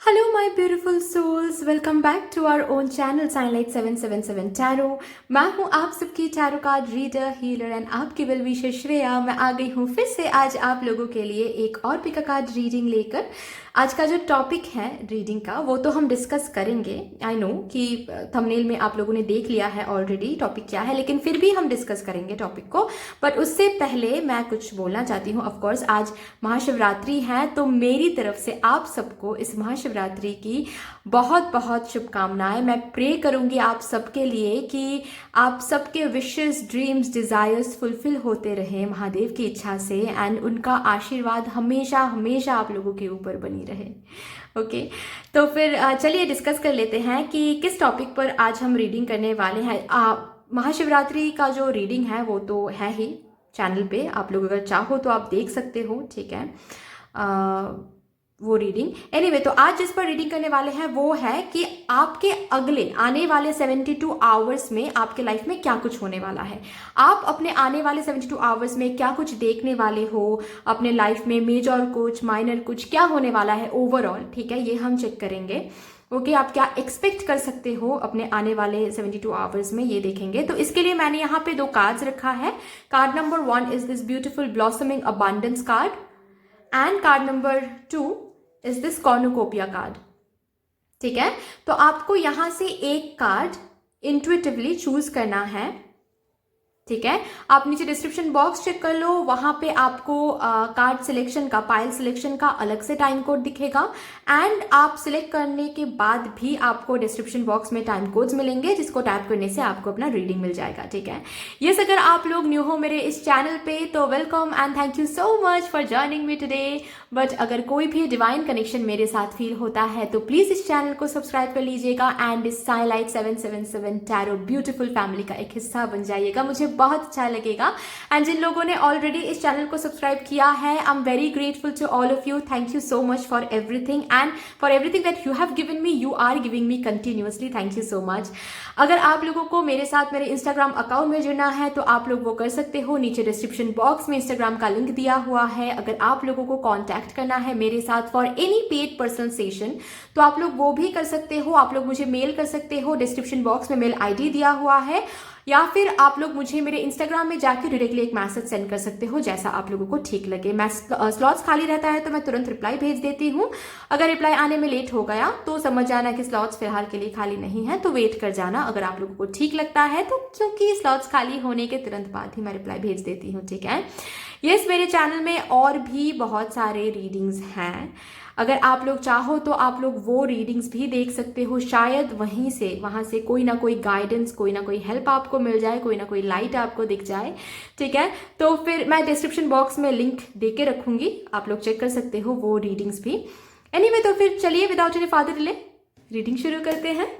Hello my beautiful souls, welcome back to our own channel साइनलाइट 777 tarot. मैं हूं आप सबकी tarot card reader, healer and आपकी वेल विशर श्रेया। मैं आ गई हूं फिर से आज आप लोगों के लिए एक और पिका कार्ड रीडिंग लेकर। आज का जो टॉपिक है रीडिंग का वो तो हम डिस्कस करेंगे। आई नो कि थंबनेल में आप लोगों ने देख लिया है ऑलरेडी टॉपिक क्या है, लेकिन फिर भी हम डिस्कस करेंगे टॉपिक को। बट उससे पहले मैं कुछ बोलना चाहती हूँ। ऑफकोर्स आज महाशिवरात्रि है, तो मेरी तरफ से आप सबको इस महाशिवरात्रि की बहुत बहुत शुभकामनाएं। मैं प्रे करूंगी आप सबके लिए कि आप सबके विशेस, ड्रीम्स, डिजायर्स फुलफिल होते रहे महादेव की इच्छा से, एंड उनका आशीर्वाद हमेशा हमेशा आप लोगों के ऊपर बनी रहे। ओके, तो फिर चलिए डिस्कस कर लेते हैं कि किस टॉपिक पर आज हम रीडिंग करने वाले हैं। महाशिवरात्रि का जो रीडिंग है वो तो है ही चैनल पे, आप लोग अगर चाहो तो आप देख सकते हो, ठीक है। वो रीडिंग एनीवे, तो आज जिस पर रीडिंग करने वाले हैं वो है कि आपके अगले आने वाले 72 आवर्स में आपके लाइफ में क्या कुछ होने वाला है। आप अपने आने वाले 72 आवर्स में क्या कुछ देखने वाले हो अपने लाइफ में, मेजर कुछ, माइनर कुछ, क्या होने वाला है ओवरऑल, ठीक है, ये हम चेक करेंगे। ओके, आप क्या एक्सपेक्ट कर सकते हो अपने आने वाले 72 आवर्स में, ये देखेंगे। तो इसके लिए मैंने यहाँ पे दो कार्ड्स रखा है। Card number 1 is this beautiful blossoming abundance card, and card number 2 is this cornucopia card, ठीक है। तो आपको यहां से एक कार्ड इंट्यूटिवली चूज करना है, ठीक है। आप नीचे डिस्क्रिप्शन बॉक्स चेक कर लो, वहां पे आपको कार्ड सिलेक्शन का, पाइल सिलेक्शन का अलग से टाइम कोड दिखेगा, एंड आप सिलेक्ट करने के बाद भी आपको डिस्क्रिप्शन बॉक्स में टाइम कोड्स मिलेंगे, जिसको टैप करने से आपको अपना रीडिंग मिल जाएगा, ठीक है। यस, अगर आप लोग न्यू हो मेरे इस चैनल पे तो welcome and thank you so much for joining me today. But अगर कोई भी डिवाइन कनेक्शन मेरे साथ फील होता है तो प्लीज इस चैनल को सब्सक्राइब कर लीजिएगा एंड इस साइनलाइट 777 टैरो ब्यूटीफुल फैमिली का एक हिस्सा बन जाइएगा, मुझे बहुत अच्छा लगेगा। एंड जिन लोगों ने ऑलरेडी इस चैनल को सब्सक्राइब किया है, I am very grateful to all of you. Thank you so much for everything and for everything that you have given me, you are giving me continuously. Thank you so much. अगर आप लोगों को मेरे साथ मेरे Instagram account में जुड़ना है तो आप लोग वो कर सकते हो, नीचे डिस्क्रिप्शन बॉक्स में इंस्टाग्राम का लिंक दिया हुआ है। अगर आप लोगों को कॉन्टैक्ट करना है मेरे साथ for any paid personal session तो आप लोग वो भी कर सकते हो। आप लोग मुझे मेल कर सकते हो, डिस्क्रिप्शन बॉक्स में मेल आईडी दिया हुआ है, या फिर आप लोग मुझे मेरे इंस्टाग्राम में जाके डायरेक्टली एक मैसेज सेंड कर सकते हो, जैसा आप लोगों को ठीक लगे। मैं स्लॉट्स खाली रहता है तो मैं तुरंत रिप्लाई भेज देती हूँ। अगर रिप्लाई आने में लेट हो गया तो समझ जाना कि स्लॉट्स फिलहाल के लिए खाली नहीं है, तो वेट कर जाना अगर आप लोगों को ठीक लगता है तो, क्योंकि स्लॉट्स खाली होने के तुरंत बाद ही मैं रिप्लाई भेज देती हूँ, ठीक है। यस, मेरे चैनल में और भी बहुत सारे रीडिंग्स हैं, अगर आप लोग चाहो तो आप लोग वो रीडिंग्स भी देख सकते हो। शायद वहां से कोई ना कोई गाइडेंस, कोई ना कोई हेल्प आपको मिल जाए, कोई ना कोई लाइट आपको दिख जाए, ठीक है। तो फिर मैं डिस्क्रिप्शन बॉक्स में लिंक दे के रखूंगी, आप लोग चेक कर सकते हो वो रीडिंग्स भी। एनीवे, तो फिर चलिए without any further delay reading शुरू करते हैं।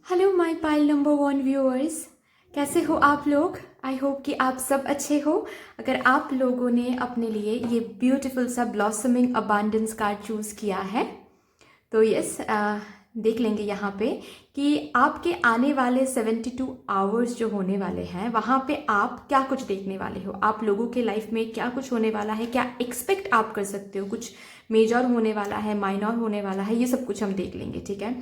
Hello my pile number 1 viewers, कैसे हो आप लोग? आई होप कि आप सब अच्छे हो। अगर आप लोगों ने अपने लिए ये ब्यूटीफुल सा ब्लॉसमिंग अबांडेंस कार्ड चूज किया है तो यस, देख लेंगे यहाँ पे कि आपके आने वाले 72 आवर्स जो होने वाले हैं वहाँ पे आप क्या कुछ देखने वाले हो। आप लोगों के लाइफ में क्या कुछ होने वाला है, क्या एक्सपेक्ट आप कर सकते हो, कुछ मेजर होने वाला है, माइनर होने वाला है, ये सब कुछ हम देख लेंगे, ठीक है।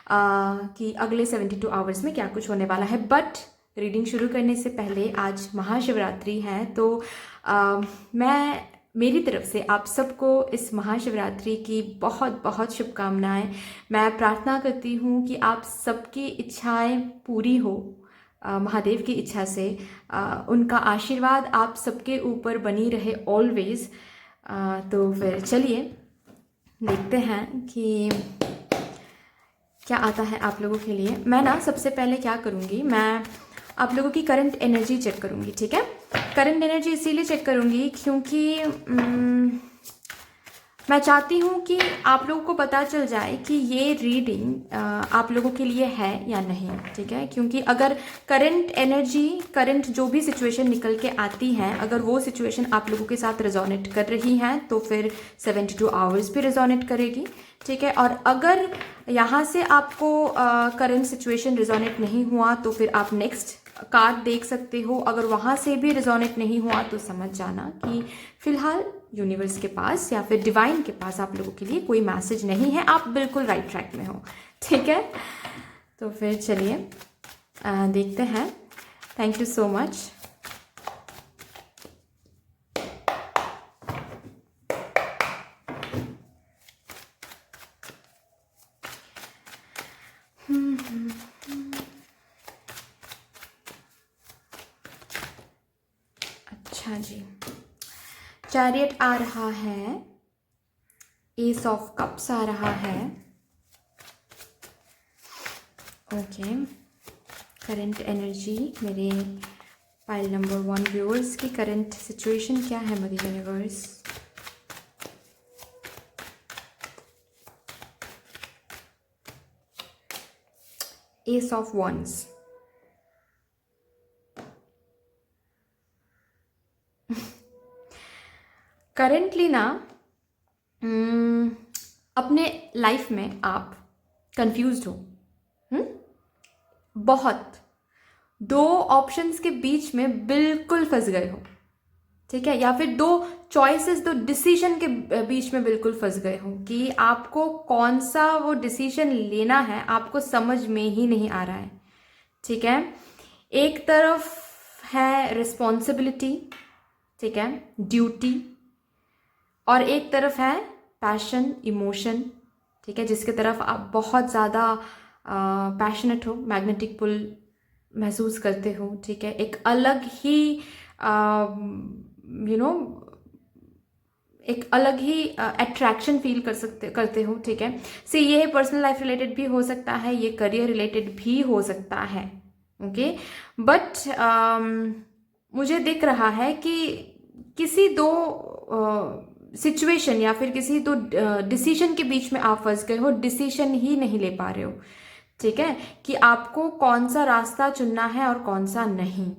कि अगले 72 आवर्स में क्या कुछ होने वाला है। बट रीडिंग शुरू करने से पहले, आज महाशिवरात्रि है तो मैं मेरी तरफ से आप सबको इस महाशिवरात्रि की बहुत बहुत शुभकामनाएं। मैं प्रार्थना करती हूँ कि आप सबकी इच्छाएं पूरी हो महादेव की इच्छा से, उनका आशीर्वाद आप सबके ऊपर बनी रहे ऑलवेज। तो फिर चलिए देखते हैं कि क्या आता है आप लोगों के लिए। मैं ना सबसे पहले क्या करूँगी, मैं आप लोगों की करंट एनर्जी चेक करूँगी, ठीक है। करंट एनर्जी इसीलिए चेक करूँगी क्योंकि मैं चाहती हूँ कि आप लोगों को पता चल जाए कि ये रीडिंग आप लोगों के लिए है या नहीं, ठीक है। क्योंकि अगर करंट एनर्जी, करंट जो भी सिचुएशन निकल के आती है, अगर वो सिचुएशन आप लोगों के साथ रेजोनेट कर रही है तो फिर 72 आवर्स भी रेजोनेट करेगी, ठीक है। और अगर यहाँ से आपको करंट सिचुएशन रेजोनेट नहीं हुआ तो फिर आप नेक्स्ट कार्ड देख सकते हो। अगर वहाँ से भी रिजोनेट नहीं हुआ तो समझ जाना कि फिलहाल यूनिवर्स के पास या फिर डिवाइन के पास आप लोगों के लिए कोई मैसेज नहीं है, आप बिल्कुल राइट ट्रैक में हो। ठीक है, तो फिर चलिए देखते हैं। Thank you so much. अच्छा जी, चैरियट आ रहा है, एस ऑफ कप्स आ रहा है। ओके, करंट एनर्जी मेरे पाइल नंबर 1 व्यूअर्स की करंट सिचुएशन क्या है mother universe? As of once, currently ना अपने लाइफ में आप कंफ्यूज्ड हो, बहुत, दो ऑप्शंस के बीच में बिल्कुल फंस गए हो। ठीक है, या फिर दो चॉइसेस, दो डिसीजन के बीच में बिल्कुल फंस गए हो कि आपको कौन सा वो डिसीजन लेना है, आपको समझ में ही नहीं आ रहा है। ठीक है, एक तरफ है रिस्पॉन्सिबिलिटी, ठीक है, ड्यूटी, और एक तरफ है पैशन, इमोशन। ठीक है, जिसके तरफ आप बहुत ज़्यादा पैशनेट हो, मैग्नेटिक पुल महसूस करते हो। ठीक है, एक अलग ही एक अलग ही अट्रैक्शन फील करते हो। ठीक है, से ये पर्सनल लाइफ रिलेटेड भी हो सकता है, ये करियर रिलेटेड भी हो सकता है। ओके, बट मुझे दिख रहा है कि किसी दो सिचुएशन या फिर किसी दो डिसीजन के बीच में आप फंस गए हो, डिसीजन ही नहीं ले पा रहे हो। ठीक है, कि आपको कौन सा रास्ता चुनना है और कौन सा नहीं।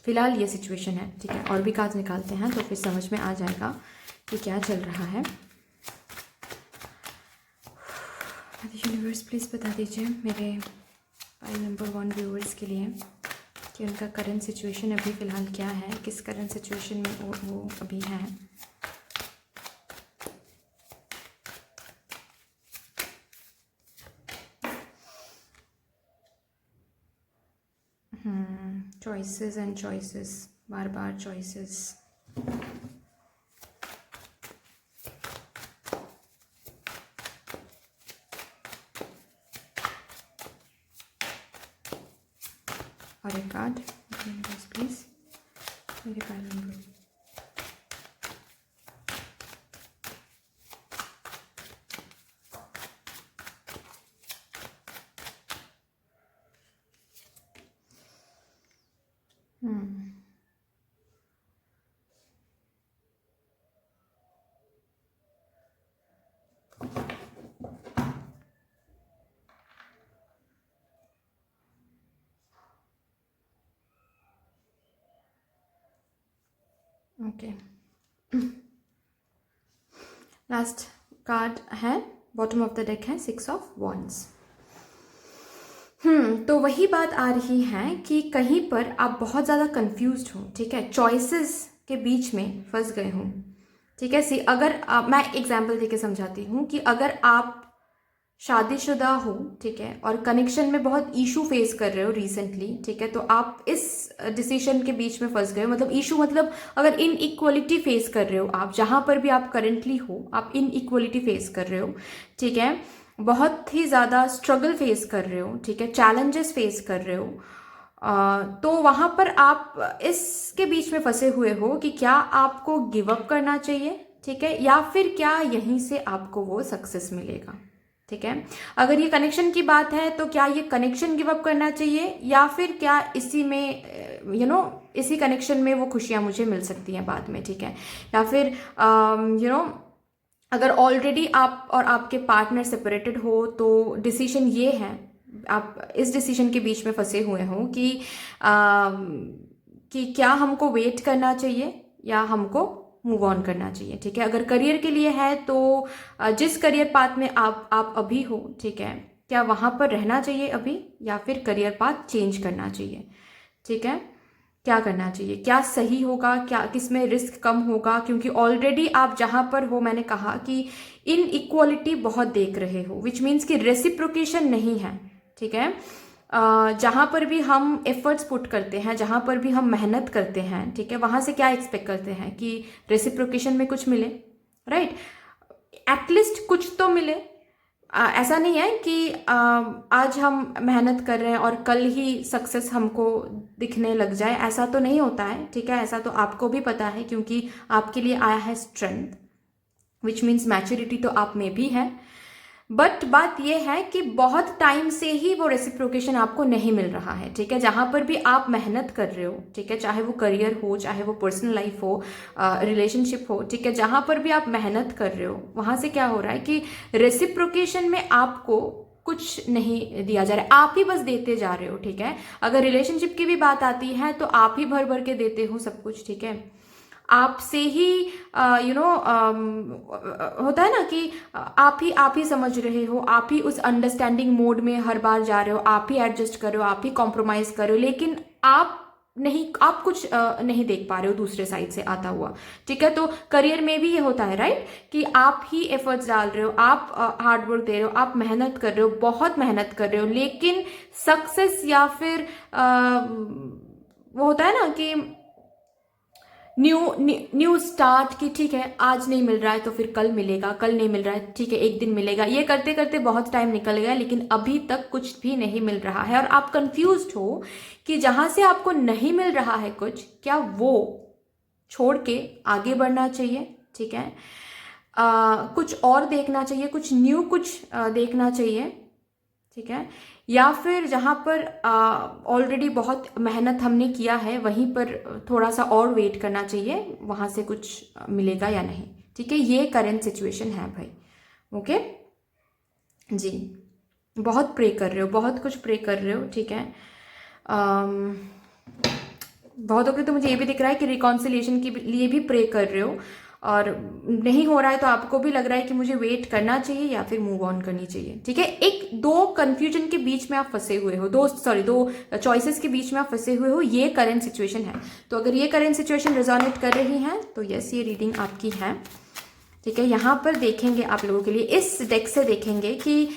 फिलहाल ये सिचुएशन है। ठीक है, और भी कार्ड निकालते हैं तो फिर समझ में आ जाएगा कि क्या चल रहा है। यूनिवर्स प्लीज़ बता दीजिए मेरे पाइल नंबर 1 व्यूअर्स के लिए कि उनका करंट सिचुएशन अभी फ़िलहाल क्या है, किस करंट सिचुएशन में वो अभी है। Choices and choices, bar bar choices. और एक कार्ड प्लीज मेरे pile number. Okay, last card है, बॉटम ऑफ द डेक है 6 ऑफ वॉन्ड्स। तो वही बात आ रही है कि कहीं पर आप बहुत ज़्यादा कंफ्यूज्ड हो। ठीक है, चॉइसेस के बीच में फंस गए हो। ठीक है, अगर मैं एग्जांपल देके समझाती हूँ कि अगर आप शादीशुदा हो, ठीक है, और कनेक्शन में बहुत इशू फेस कर रहे हो रिसेंटली, ठीक है, तो आप इस डिसीजन के बीच में फंस गए हो। मतलब इशू मतलब अगर इनइक्वलिटी फेस कर रहे हो आप, जहाँ पर भी आप करेंटली हो, आप इनइक्वलिटी फेस कर रहे हो। ठीक है, बहुत ही ज़्यादा स्ट्रगल फेस कर रहे हो। ठीक है, चैलेंजेस फेस कर रहे हो। तो वहाँ पर आप इसके बीच में फंसे हुए हो कि क्या आपको गिव अप करना चाहिए, ठीक है, या फिर क्या यहीं से आपको वो सक्सेस मिलेगा। ठीक है, अगर ये कनेक्शन की बात है तो क्या ये कनेक्शन गिव अप करना चाहिए, या फिर क्या इसी में इसी कनेक्शन में वो खुशियाँ मुझे मिल सकती हैं बाद में। ठीक है, या फिर अगर ऑलरेडी आप और आपके पार्टनर सेपरेटेड हो तो डिसीजन ये है, आप इस डिसीजन के बीच में फंसे हुए हो कि क्या हमको वेट करना चाहिए या हमको मूव ऑन करना चाहिए। ठीक है, अगर करियर के लिए है तो जिस करियर पाथ में आप अभी हो, ठीक है, क्या वहाँ पर रहना चाहिए अभी, या फिर करियर पाथ चेंज करना चाहिए, ठीक है। क्या करना चाहिए, क्या सही होगा, क्या किस में रिस्क कम होगा, क्योंकि ऑलरेडी आप जहाँ पर हो, मैंने कहा कि इन इक्वालिटी बहुत देख रहे हो, विच मीन्स कि रेसिप्रोकेशन नहीं है, ठीक है। जहाँ पर भी हम एफर्ट्स पुट करते हैं, जहाँ पर भी हम मेहनत करते हैं, ठीक है, वहाँ से क्या एक्सपेक्ट करते हैं कि रेसिप्रोकेशन में कुछ मिले, राइट, एटलीस्ट कुछ तो मिले। ऐसा नहीं है कि आज हम मेहनत कर रहे हैं और कल ही सक्सेस हमको दिखने लग जाए, ऐसा तो नहीं होता है, ठीक है। ऐसा तो आपको भी पता है, क्योंकि आपके लिए आया है स्ट्रेंथ, विच मीन्स मैच्योरिटी तो आप में भी है। बट बात यह है कि बहुत टाइम से ही वो रेसिप्रोकेशन आपको नहीं मिल रहा है, ठीक है। जहां पर भी आप मेहनत कर रहे हो, ठीक है, चाहे वो करियर हो, चाहे वो पर्सनल लाइफ हो, रिलेशनशिप हो, ठीक है, जहां पर भी आप मेहनत कर रहे हो, वहां से क्या हो रहा है कि रेसिप्रोकेशन में आपको कुछ नहीं दिया जा रहा है, आप ही बस देते जा रहे हो, ठीक है। अगर रिलेशनशिप की भी बात आती है तो आप ही भर भर के देते हो सब कुछ, ठीक है। आपसे ही होता है ना कि आप ही समझ रहे हो, आप ही उस अंडरस्टैंडिंग मोड में हर बार जा रहे हो, आप ही एडजस्ट कर रहे हो, आप ही कॉम्प्रोमाइज कर रहे हो, लेकिन आप कुछ नहीं देख पा रहे हो दूसरे साइड से आता हुआ, ठीक है। तो करियर में भी ये होता है, राइट, कि आप ही एफर्ट्स डाल रहे हो, आप हार्ड वर्क दे रहे हो, आप मेहनत कर रहे हो, बहुत मेहनत कर रहे हो, लेकिन सक्सेस या फिर वो होता है ना कि न्यू स्टार्ट की, ठीक है, आज नहीं मिल रहा है तो फिर कल मिलेगा, कल नहीं मिल रहा है, ठीक है, एक दिन मिलेगा, ये करते करते बहुत टाइम निकल गया, लेकिन अभी तक कुछ भी नहीं मिल रहा है और आप कंफ्यूज्ड हो कि जहां से आपको नहीं मिल रहा है कुछ, क्या वो छोड़ के आगे बढ़ना चाहिए, ठीक है, कुछ और देखना चाहिए, कुछ न्यू कुछ देखना चाहिए, ठीक है, या फिर जहाँ पर ऑलरेडी बहुत मेहनत हमने किया है वहीं पर थोड़ा सा और वेट करना चाहिए, वहाँ से कुछ मिलेगा या नहीं, ठीक है। ये करंट सिचुएशन है भाई, ओके जी। बहुत प्रे कर रहे हो, बहुत कुछ प्रे कर रहे हो, ठीक है। बहुतों के तो मुझे ये भी दिख रहा है कि रिकॉन्सिलिएशन के लिए भी प्रे कर रहे हो, और नहीं हो रहा है तो आपको भी लग रहा है कि मुझे वेट करना चाहिए या फिर मूव ऑन करनी चाहिए, ठीक है। एक दो कंफ्यूजन के बीच में आप फंसे हुए हो, दो चॉइसेस के बीच में आप फंसे हुए हो, ये करंट सिचुएशन है। तो अगर ये करंट सिचुएशन रिजोनेट कर रही है तो यस, ये रीडिंग आपकी है, ठीक है। यहाँ पर देखेंगे आप लोगों के लिए, इस डेक से देखेंगे कि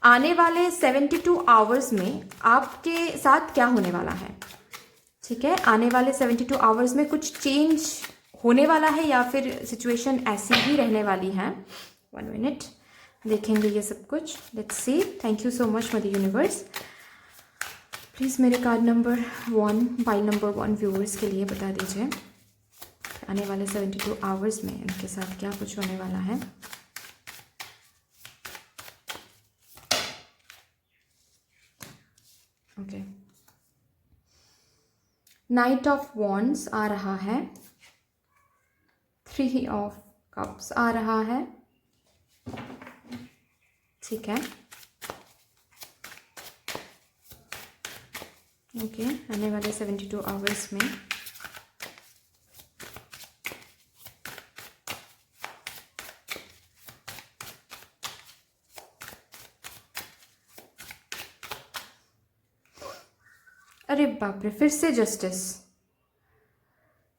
आने वाले 72 आवर्स में आपके साथ क्या होने वाला है, ठीक है। आने वाले 72 आवर्स में कुछ चेंज होने वाला है या फिर सिचुएशन ऐसी ही रहने वाली है। 1 मिनट, देखेंगे ये सब कुछ, let's see. Thank you so much mother universe. Please मेरे card number 1 pile number 1 viewers के लिए बता दीजिए आने वाले 72 आवर्स में इनके साथ क्या कुछ होने वाला है। ओके, नाइट ऑफ वॉन्ड्स आ रहा है, 3 ऑफ कप्स आ रहा है, ठीक है, ओके। आने वाले 72 आवर्स में अरे बाप रे, फिर से जस्टिस।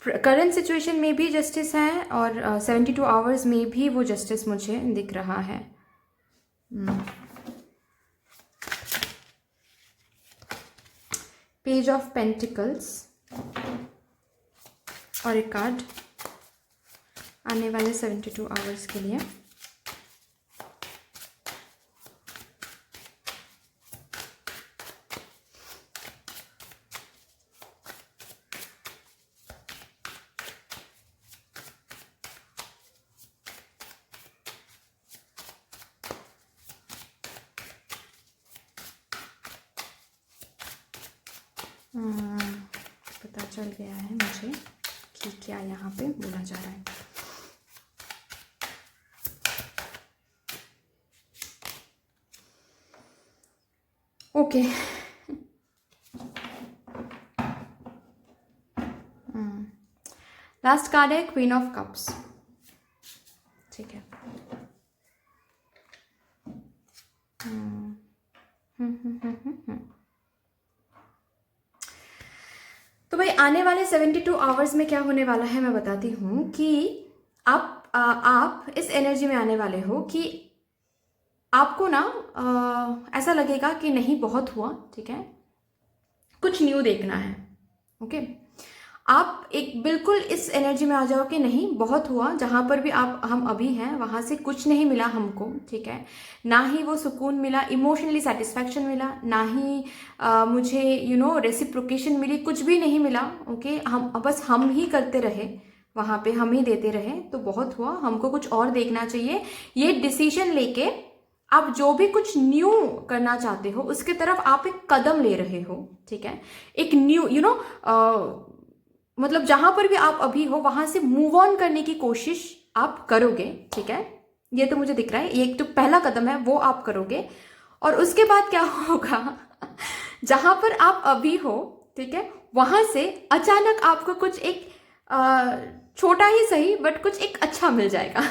करंट सिचुएशन में भी जस्टिस है और 72 आवर्स में भी वो जस्टिस मुझे दिख रहा है। पेज ऑफ पेंटिकल्स और एक कार्ड आने वाले 72 आवर्स के लिए। पता चल गया है मुझे कि क्या यहाँ पे बोला जा रहा है। ओके, लास्ट कार्ड है क्वीन ऑफ कप्स, ठीक है। तो भाई आने वाले 72 आवर्स में क्या होने वाला है मैं बताती हूँ कि आप इस एनर्जी में आने वाले हो कि आपको ना ऐसा लगेगा कि नहीं बहुत हुआ, ठीक है, कुछ न्यू देखना है। ओके, आप एक बिल्कुल इस एनर्जी में आ जाओ कि नहीं बहुत हुआ, जहाँ पर भी हम अभी हैं वहाँ से कुछ नहीं मिला हमको, ठीक है, ना ही वो सुकून मिला, इमोशनली सेटिस्फैक्शन मिला, ना ही मुझे रेसिप्रोकेशन मिली, कुछ भी नहीं मिला। ओके, हम बस हम ही करते रहे, वहाँ पे हम ही देते रहे, तो बहुत हुआ, हमको कुछ और देखना चाहिए। ये डिसीजन लेके आप जो भी कुछ न्यू करना चाहते हो उसके तरफ आप एक कदम ले रहे हो, ठीक है, एक न्यू मतलब जहां पर भी आप अभी हो वहां से मूव ऑन करने की कोशिश आप करोगे, ठीक है, ये तो मुझे दिख रहा है, ये एक तो पहला कदम है वो आप करोगे। और उसके बाद क्या होगा जहां पर आप अभी हो, ठीक है, वहां से अचानक आपको कुछ एक छोटा ही सही बट कुछ एक अच्छा मिल जाएगा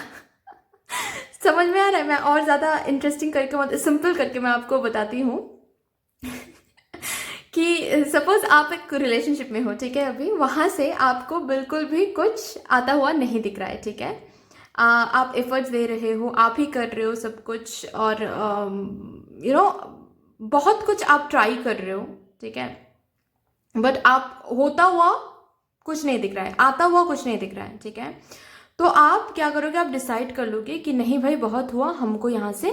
समझ में आ रहा है? मैं और ज्यादा इंटरेस्टिंग करके मतलब सिंपल करके मैं आपको बताती हूँ कि सपोज आप एक रिलेशनशिप में हो, ठीक है, अभी वहां से आपको बिल्कुल भी कुछ आता हुआ नहीं दिख रहा है, ठीक है, आप एफर्ट्स दे रहे हो, आप ही कर रहे हो सब कुछ, और बहुत कुछ आप ट्राई कर रहे हो, ठीक है, बट आप होता हुआ कुछ नहीं दिख रहा है, आता हुआ कुछ नहीं दिख रहा है, ठीक है। तो आप क्या करोगे, आप डिसाइड कर लोगे कि नहीं भाई बहुत हुआ, हमको यहाँ से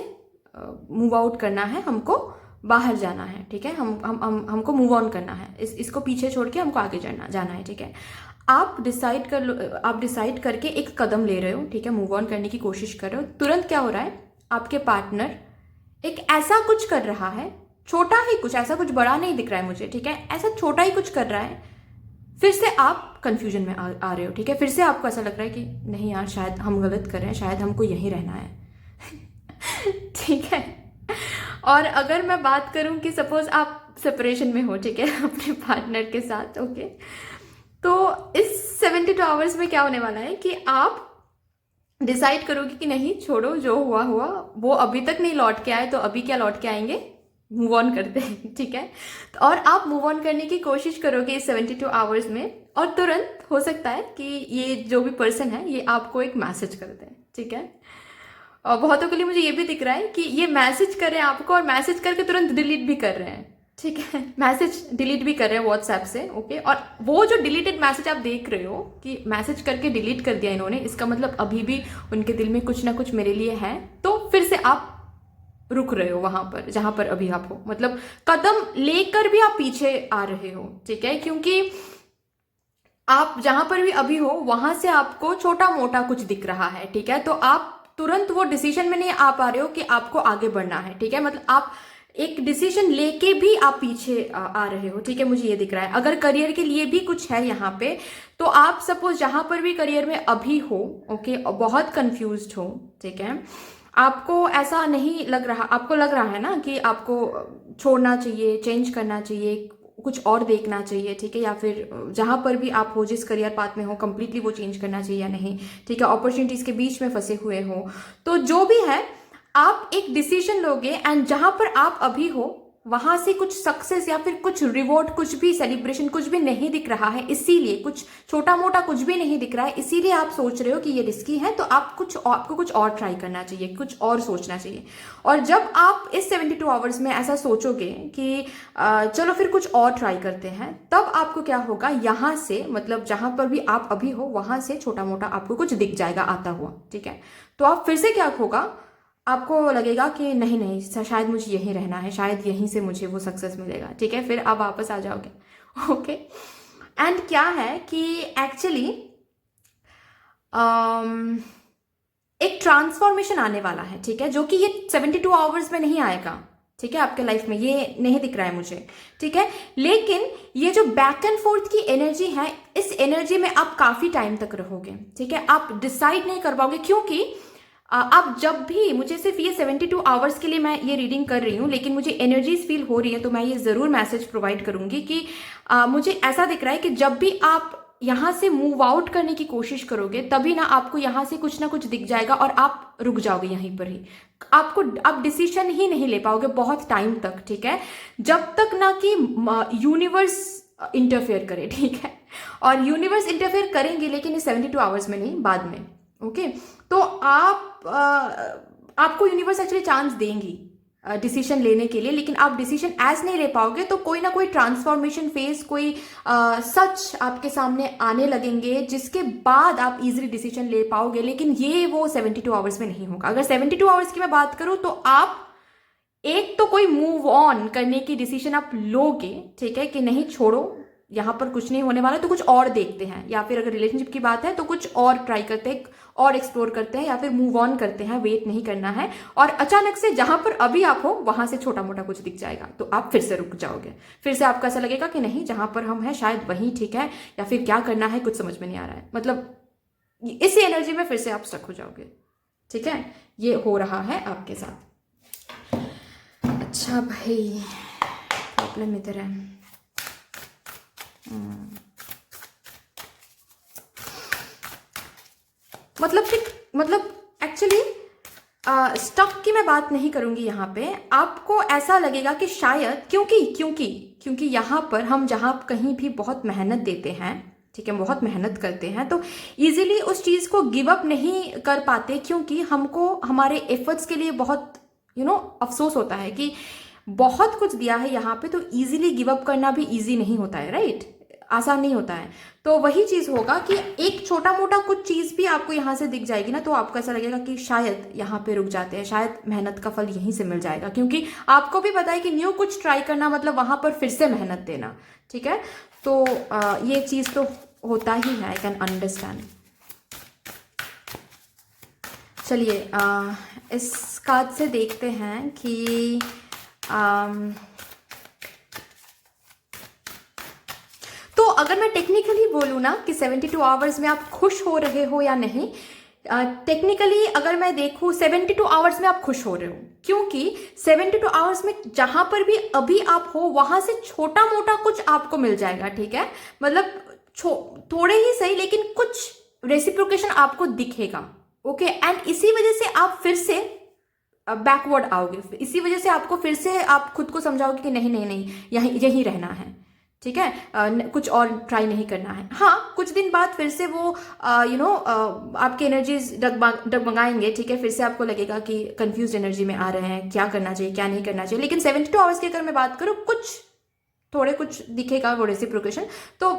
मूव आउट करना है, हमको बाहर जाना है, ठीक है, हमको मूव ऑन करना है, इसको पीछे छोड़ के हमको आगे जाना है, ठीक है। आप डिसाइड कर लो, आप डिसाइड करके एक कदम ले रहे हो, ठीक है, मूव ऑन करने की कोशिश कर रहे हो। तुरंत क्या हो रहा है, आपके पार्टनर एक ऐसा कुछ कर रहा है, छोटा ही कुछ, ऐसा कुछ बड़ा नहीं दिख रहा है मुझे, ठीक है, ऐसा छोटा ही कुछ कर रहा है, फिर से आप कंफ्यूजन में आ रहे हो, ठीक है, फिर से आपको ऐसा लग रहा है कि नहीं यार शायद हम गलत कर रहे हैं, शायद हमको यहीं रहना है ठीक है। और अगर मैं बात करूं कि सपोज आप सेपरेशन में हो, ठीक है, अपने पार्टनर के साथ, ओके, तो इस 72 आवर्स में क्या होने वाला है कि आप डिसाइड करोगे कि नहीं छोड़ो, जो हुआ हुआ, वो अभी तक नहीं लौट के आए तो अभी क्या लौट के आएंगे, मूव ऑन करते हैं, ठीक है। तो और आप मूव ऑन करने की कोशिश करोगे इस 72 आवर्स में, और तुरंत हो सकता है कि ये जो भी पर्सन है ये आपको एक मैसेज कर दे, ठीक है। और बहुतों के लिए मुझे ये भी दिख रहा है कि ये मैसेज कर रहे हैं आपको, और मैसेज करके तुरंत डिलीट भी कर रहे हैं, ठीक है, मैसेज डिलीट भी कर रहे हैं व्हाट्सएप से, ओके। और वो जो डिलीटेड मैसेज आप देख रहे हो कि मैसेज करके डिलीट कर दिया इन्होंने, इसका मतलब अभी भी उनके दिल में कुछ ना कुछ मेरे लिए है, तो फिर से आप रुक रहे हो वहां पर जहां पर अभी आप हो, मतलब कदम लेकर भी आप पीछे आ रहे हो, ठीक है, क्योंकि आप जहां पर भी अभी हो वहां से आपको छोटा मोटा कुछ दिख रहा है, ठीक है, तो आप तुरंत वो डिसीजन में नहीं आ पा रहे हो कि आपको आगे बढ़ना है, ठीक है, मतलब आप एक डिसीजन लेके भी आप पीछे आ रहे हो, ठीक है, मुझे ये दिख रहा है। अगर करियर के लिए भी कुछ है यहाँ पे, तो आप सपोज जहां पर भी करियर में अभी हो, ओके, बहुत कंफ्यूज्ड हो, ठीक है, आपको ऐसा नहीं लग रहा, आपको लग रहा है ना कि आपको छोड़ना चाहिए, चेंज करना चाहिए, कुछ और देखना चाहिए, ठीक है, या फिर जहां पर भी आप हो, जिस करियर पाथ में हो, कंप्लीटली वो चेंज करना चाहिए या नहीं, ठीक है, अपॉर्चुनिटीज के बीच में फंसे हुए हो, तो जो भी है आप एक डिसीजन लोगे, एंड जहां पर आप अभी हो वहां से कुछ सक्सेस या फिर कुछ रिवॉर्ड, कुछ भी सेलिब्रेशन, कुछ भी नहीं दिख रहा है, इसीलिए कुछ छोटा मोटा कुछ भी नहीं दिख रहा है, इसीलिए आप सोच रहे हो कि ये रिस्की है, तो आपको कुछ और ट्राई करना चाहिए, कुछ और सोचना चाहिए। और जब आप इस 72 आवर्स में ऐसा सोचोगे कि चलो फिर कुछ और ट्राई करते हैं, तब आपको क्या होगा, यहां से मतलब जहां पर भी आप अभी हो वहां से छोटा मोटा आपको कुछ दिख जाएगा आता हुआ, ठीक है, तो आप फिर से क्या होगा, आपको लगेगा कि नहीं नहीं शायद मुझे यहीं रहना है, शायद यहीं से मुझे वो सक्सेस मिलेगा, ठीक है, फिर आप वापस आ जाओगे, ओके। एंड क्या है कि एक्चुअली एक ट्रांसफॉर्मेशन आने वाला है, ठीक है, जो कि ये 72 आवर्स में नहीं आएगा, ठीक है, आपके लाइफ में ये नहीं दिख रहा है मुझे, ठीक है, लेकिन ये जो बैक एंड फोर्थ की एनर्जी है, इस एनर्जी में आप काफी टाइम तक रहोगे, ठीक है, आप डिसाइड नहीं कर पाओगे, क्योंकि आप जब भी, मुझे सिर्फ ये 72 आवर्स के लिए मैं ये रीडिंग कर रही हूँ, लेकिन मुझे एनर्जीज फील हो रही है, तो मैं ये जरूर मैसेज प्रोवाइड करूंगी कि मुझे ऐसा दिख रहा है कि जब भी आप यहाँ से मूव आउट करने की कोशिश करोगे तभी ना आपको यहाँ से कुछ ना कुछ दिख जाएगा और आप रुक जाओगे यहीं पर ही। आप डिसीजन ही नहीं ले पाओगे बहुत टाइम तक, ठीक है, जब तक ना कि यूनिवर्स इंटरफेयर करे, ठीक है। और यूनिवर्स इंटरफेयर करेंगे लेकिन ये 72 आवर्स में नहीं, बाद में, ओके। तो आपको यूनिवर्स एक्चुअली चांस देंगी डिसीजन लेने के लिए, लेकिन आप डिसीजन एज नहीं ले पाओगे तो कोई ना कोई ट्रांसफॉर्मेशन फेज, कोई सच आपके सामने आने लगेंगे जिसके बाद आप इजीली डिसीजन ले पाओगे। लेकिन ये वो 72 आवर्स में नहीं होगा। अगर 72 आवर्स की मैं बात करूं तो आप एक तो कोई मूव ऑन करने की डिसीजन आप लोगे, ठीक है, कि नहीं छोड़ो यहाँ पर कुछ नहीं होने वाला तो कुछ और देखते हैं, या फिर अगर रिलेशनशिप की बात है तो कुछ और ट्राई करते हैं और एक्सप्लोर करते हैं, या फिर मूव ऑन करते हैं, वेट नहीं करना है। और अचानक से जहां पर अभी आप हो वहां से छोटा मोटा कुछ दिख जाएगा तो आप फिर से रुक जाओगे, फिर से आपको ऐसा लगेगा कि नहीं जहां पर हम हैं शायद वहीं ठीक है, या फिर क्या करना है कुछ समझ में नहीं आ रहा है, मतलब इसी एनर्जी में फिर से आप स्टक हो जाओगे, ठीक है। ये हो रहा है आपके साथ। अच्छा भाई, प्रॉब्लम इधर है। मतलब एक्चुअली स्टक की मैं बात नहीं करूंगी यहाँ पे। आपको ऐसा लगेगा कि शायद क्योंकि यहाँ पर हम जहाँ कहीं भी बहुत मेहनत देते हैं, ठीक है, बहुत मेहनत करते हैं, तो इजीली उस चीज़ को गिव अप नहीं कर पाते, क्योंकि हमको हमारे एफर्ट्स के लिए बहुत अफसोस होता है कि बहुत कुछ दिया है यहाँ पे, तो इजीली गिव अप करना भी इजी नहीं होता है, राइट, आसान नहीं होता है। तो वही चीज़ होगा कि एक छोटा मोटा कुछ चीज़ भी आपको यहाँ से दिख जाएगी ना, तो आपको ऐसा लगेगा कि शायद यहाँ पे रुक जाते हैं, शायद मेहनत का फल यहीं से मिल जाएगा, क्योंकि आपको भी पता है कि न्यू कुछ ट्राई करना मतलब वहाँ पर फिर से मेहनत देना, ठीक है। तो ये चीज़ तो होता ही है, आई कैन अंडरस्टैंड। चलिए इस कार्ड से देखते हैं कि तो अगर मैं टेक्निकली बोलूँ ना कि 72 आवर्स में आप खुश हो रहे हो या नहीं, टेक्निकली अगर मैं देखूँ 72 आवर्स में आप खुश हो रहे हो, क्योंकि 72 आवर्स में जहां पर भी अभी आप हो वहां से छोटा मोटा कुछ आपको मिल जाएगा, ठीक है, मतलब थोड़े ही सही लेकिन कुछ रेसिप्रोकेशन आपको दिखेगा, ओके। एंड इसी वजह से आप फिर से बैकवर्ड आओगे, इसी वजह से आपको फिर से आप खुद को समझाओगे कि नहीं नहीं नहीं यही रहना है, ठीक है, कुछ और ट्राई नहीं करना है। हाँ, कुछ दिन बाद फिर से वो आपकी एनर्जीज डगमगाएंगे, ठीक है, फिर से आपको लगेगा कि कंफ्यूज एनर्जी में आ रहे हैं, क्या करना चाहिए क्या नहीं करना चाहिए। लेकिन 72 आवर्स की अगर मैं बात करूँ कुछ दिखेगा वो रेसिप्रोकेशन, तो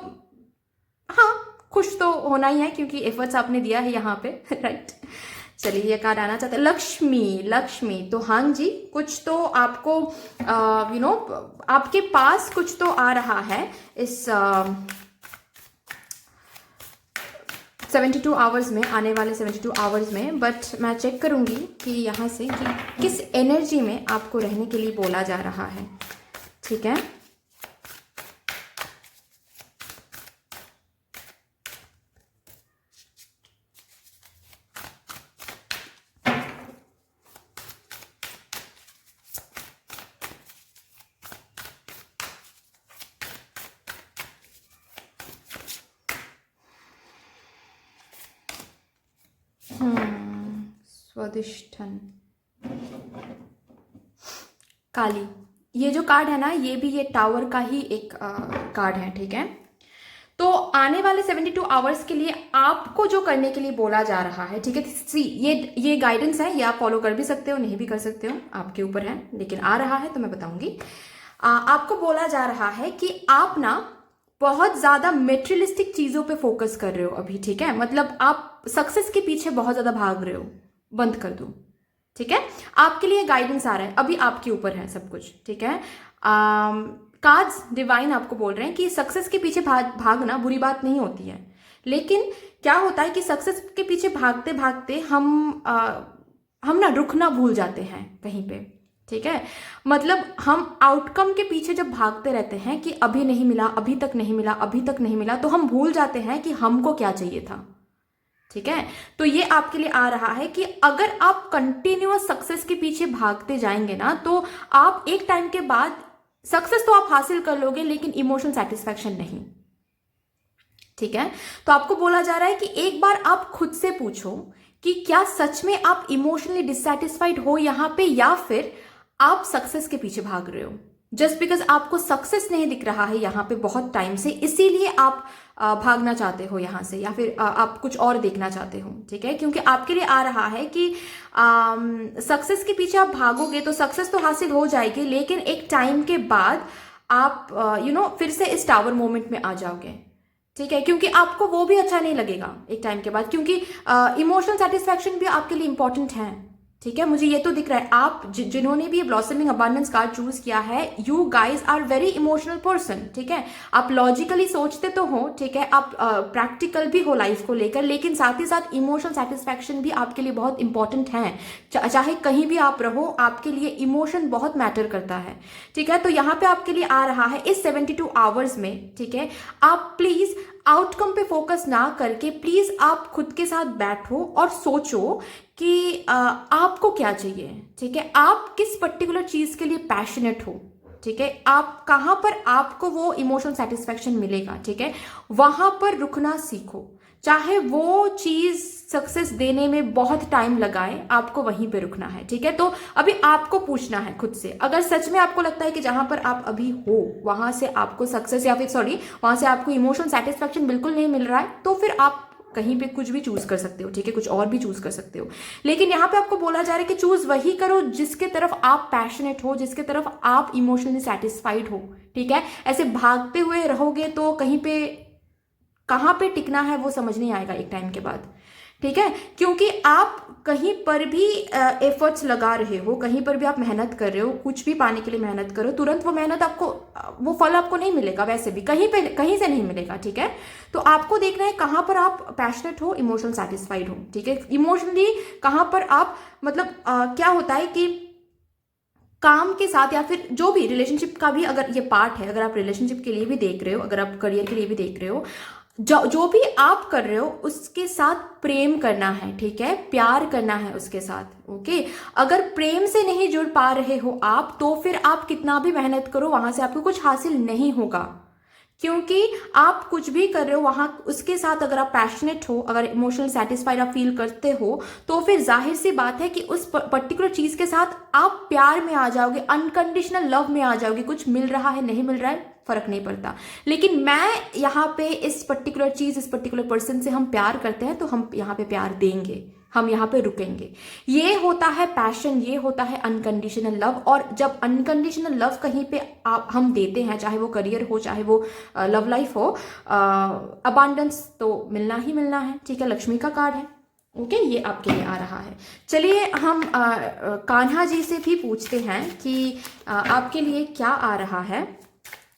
हाँ खुश तो होना ही है क्योंकि एफर्ट्स आपने दिया है यहाँ पे, राइट। चलिए ये कार्ड आना चाहते हैं लक्ष्मी। तो हाँ जी, कुछ तो आपको आपके पास कुछ तो आ रहा है इस 72 आवर्स में, आने वाले 72 आवर्स में। बट मैं चेक करूंगी कि यहाँ से कि किस एनर्जी में आपको रहने के लिए बोला जा रहा है, ठीक है। स्वादिष्ठन काली, ये जो कार्ड है ना, ये भी ये टावर का ही एक कार्ड है, ठीक है। तो आने वाले 72 आवर्स के लिए आपको जो करने के लिए बोला जा रहा है, ठीक है, सी ये गाइडेंस है, ये आप फॉलो कर भी सकते हो नहीं भी कर सकते हो, आपके ऊपर है, लेकिन आ रहा है तो मैं बताऊंगी। आपको बोला जा रहा है कि आप ना बहुत ज्यादा मेटेरियलिस्टिक चीजों पे फोकस कर रहे हो अभी, ठीक है, मतलब आप सक्सेस के पीछे बहुत ज्यादा भाग रहे हो, बंद कर दो, ठीक है। आपके लिए गाइडेंस आ रहा है, अभी आपके ऊपर है सब कुछ, ठीक है। कार्ड्स डिवाइन आपको बोल रहे हैं कि सक्सेस के पीछे भागना बुरी बात नहीं होती है, लेकिन क्या होता है कि सक्सेस के पीछे भागते भागते हम ना रुकना भूल जाते हैं कहीं पे, ठीक है। मतलब हम आउटकम के पीछे जब भागते रहते हैं कि अभी नहीं मिला, अभी तक नहीं मिला, अभी तक नहीं मिला, तो हम भूल जाते हैं कि हमको क्या चाहिए था, ठीक है। तो ये आपके लिए आ रहा है कि अगर आप कंटिन्यूअस सक्सेस के पीछे भागते जाएंगे ना, तो आप एक टाइम के बाद सक्सेस तो आप हासिल कर लोगे लेकिन इमोशनल सेटिस्फैक्शन नहीं, ठीक है। तो आपको बोला जा रहा है कि एक बार आप खुद से पूछो कि क्या सच में आप इमोशनली डिससेटिस्फाइड हो यहाँ पे, या फिर आप सक्सेस के पीछे भाग रहे हो। जस्ट बिकॉज आपको सक्सेस नहीं दिख रहा है यहाँ पे बहुत टाइम से, इसीलिए आप भागना चाहते हो यहाँ से, या फिर आप कुछ और देखना चाहते हो। ठीक है, क्योंकि आपके लिए आ रहा है कि सक्सेस के पीछे आप भागोगे तो सक्सेस तो हासिल हो जाएगी, लेकिन एक टाइम के बाद आप फिर से इस टावर मोमेंट में आ जाओगे। ठीक है, क्योंकि आपको वो भी अच्छा नहीं लगेगा एक टाइम के बाद, क्योंकि इमोशनल सेटिस्फैक्शन भी आपके लिए इंपॉर्टेंट है। ठीक है, मुझे ये तो दिख रहा है आप जिन्होंने भी ये ब्लॉसमिंग अबांडेंस कार्ड चूज किया है, you guys are very emotional person. ठीक है, आप लॉजिकली सोचते तो हो, ठीक है, आप प्रैक्टिकल भी हो लाइफ को लेकर, लेकिन साथ ही साथ इमोशनल सेटिस्फैक्शन भी आपके लिए बहुत इंपॉर्टेंट है। चाहे कहीं भी आप रहो, आपके लिए इमोशन बहुत मैटर करता है। ठीक है, तो यहाँ पे आपके लिए आ रहा है इस 72 आवर्स में, ठीक है, आप प्लीज आउटकम पे फोकस ना करके प्लीज आप खुद के साथ बैठो और सोचो कि आपको क्या चाहिए। ठीक है, आप किस पर्टिकुलर चीज के लिए पैशनेट हो। ठीक है, आप कहां पर आपको वो इमोशनल सेटिस्फैक्शन मिलेगा। ठीक है, वहां पर रुकना सीखो, चाहे वो चीज सक्सेस देने में बहुत टाइम लगाए, आपको वहीं पे रुकना है। ठीक है, तो अभी आपको पूछना है खुद से, अगर सच में आपको लगता है कि जहां पर आप अभी हो वहां से आपको सक्सेस, या फिर वहां से आपको इमोशनल सेटिस्फैक्शन बिल्कुल नहीं मिल रहा है, तो फिर आप कहीं पे कुछ भी चूज कर सकते हो। ठीक है, कुछ और भी चूज कर सकते हो, लेकिन यहाँ पे आपको बोला जा रहा है कि चूज वही करो जिसके तरफ आप पैशनेट हो, जिसके तरफ आप इमोशनली सेटिस्फाइड हो। ठीक है, ऐसे भागते हुए रहोगे तो कहाँ पे टिकना है वो समझ नहीं आएगा एक टाइम के बाद। ठीक है, क्योंकि आप कहीं पर भी एफर्ट्स लगा रहे हो, कहीं पर भी आप मेहनत कर रहे हो, कुछ भी पाने के लिए मेहनत करो, तुरंत वो मेहनत आपको, वो फल आपको नहीं मिलेगा, वैसे भी कहीं से नहीं मिलेगा। ठीक है, तो आपको देखना है कहाँ पर आप पैशनेट हो, इमोशनल सेटिस्फाइड हो। ठीक है, इमोशनली कहाँ पर आप मतलब क्या होता है कि काम के साथ, या फिर जो भी रिलेशनशिप का भी अगर ये पार्ट है, अगर आप रिलेशनशिप के लिए भी देख रहे हो, अगर आप करियर के लिए भी देख रहे हो, जो भी आप कर रहे हो उसके साथ प्रेम करना है। ठीक है, प्यार करना है उसके साथ। ओके, अगर प्रेम से नहीं जुड़ पा रहे हो आप, तो फिर आप कितना भी मेहनत करो वहां से आपको कुछ हासिल नहीं होगा, क्योंकि आप कुछ भी कर रहे हो वहां उसके साथ अगर आप पैशनेट हो, अगर इमोशनल सेटिस्फाइड आप फील करते हो, तो फिर जाहिर सी बात है कि उस पर्टिकुलर चीज के साथ आप प्यार में आ जाओगे, अनकंडीशनल लव में आ जाओगे। कुछ मिल रहा है नहीं मिल रहा है फर्क नहीं पड़ता, लेकिन मैं यहाँ पे इस पर्टिकुलर चीज, इस पर्टिकुलर पर्सन से हम प्यार करते हैं तो हम यहाँ पे प्यार देंगे, हम यहाँ पे रुकेंगे। ये होता है पैशन, ये होता है अनकंडीशनल लव। और जब अनकंडीशनल लव कहीं पे हम देते हैं, चाहे वो करियर हो, चाहे वो लव लाइफ हो, अबांडेंस तो मिलना ही मिलना है। ठीक है, लक्ष्मी का कार्ड है। ओके, ये आपके लिए आ रहा है। चलिए हम कान्हा जी से भी पूछते हैं कि आपके लिए क्या आ रहा है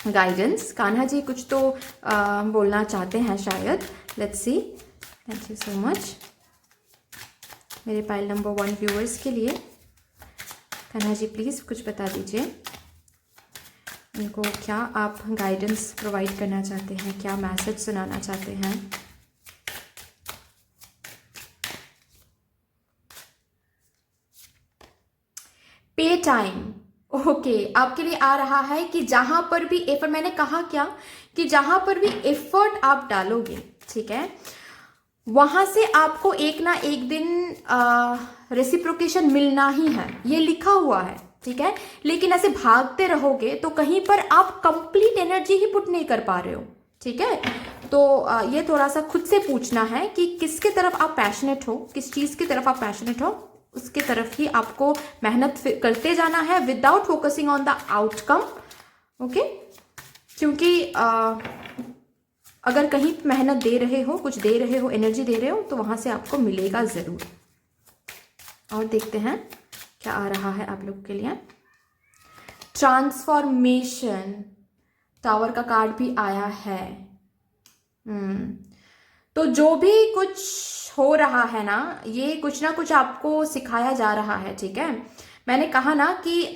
गाइडेंस। कान्हा जी कुछ तो बोलना चाहते हैं शायद। Let's see. Thank you so much मेरे पाइल नंबर 1 व्यूअर्स के लिए। कान्हा जी प्लीज़ कुछ बता दीजिए, इनको क्या आप गाइडेंस प्रोवाइड करना चाहते हैं, क्या मैसेज सुनाना चाहते हैं। पे टाइम। ओके, आपके लिए आ रहा है कि जहां पर भी एफर्ट, मैंने कहा क्या कि जहां पर भी एफर्ट आप डालोगे, ठीक है, वहां से आपको एक ना एक दिन रेसिप्रोकेशन मिलना ही है, ये लिखा हुआ है। ठीक है, लेकिन ऐसे भागते रहोगे तो कहीं पर आप कंप्लीट एनर्जी ही पुट नहीं कर पा रहे हो। ठीक है, तो ये थोड़ा सा खुद से पूछना है कि किसके तरफ आप पैशनेट हो, किस चीज की तरफ आप पैशनेट हो, उसके तरफ ही आपको मेहनत करते जाना है without focusing on the outcome. Okay, क्योंकि अगर कहीं मेहनत दे रहे हो, कुछ दे रहे हो, एनर्जी दे रहे हो, तो वहां से आपको मिलेगा जरूर। और देखते हैं क्या आ रहा है आप लोग के लिए। ट्रांसफॉर्मेशन, टावर का कार्ड भी आया है। तो जो भी कुछ हो रहा है ना, ये कुछ ना कुछ आपको सिखाया जा रहा है। ठीक है, मैंने कहा ना कि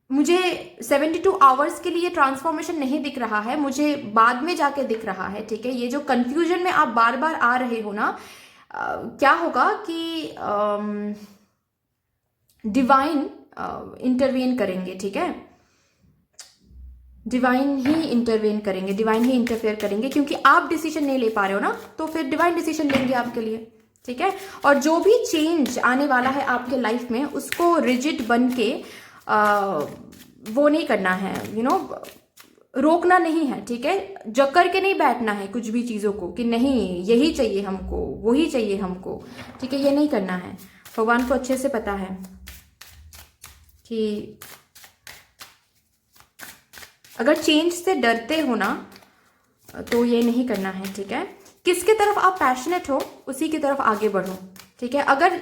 मुझे 72 आवर्स के लिए ट्रांसफॉर्मेशन नहीं दिख रहा है, मुझे बाद में जाके दिख रहा है। ठीक है, ये जो कंफ्यूजन में आप बार बार आ रहे हो ना, क्या होगा कि डिवाइन इंटरवीन करेंगे। ठीक है, डिवाइन ही इंटरवेन करेंगे, डिवाइन ही इंटरफेयर करेंगे, क्योंकि आप डिसीजन नहीं ले पा रहे हो ना, तो फिर डिवाइन डिसीजन लेंगे आपके लिए, ठीक है। और जो भी चेंज आने वाला है आपके लाइफ में, उसको रिजिड बन के वो नहीं करना है, रोकना नहीं है, ठीक है। जकड़ के नहीं बैठना है कुछ भी चीज़ों को कि नहीं यही चाहिए हमको, वही चाहिए हमको, ठीक है, ये नहीं करना है। भगवान को अच्छे से पता है कि अगर चेंज से डरते हो ना तो ये नहीं करना है, ठीक है। किसके तरफ आप पैशनेट हो उसी की तरफ आगे बढ़ो, ठीक है। अगर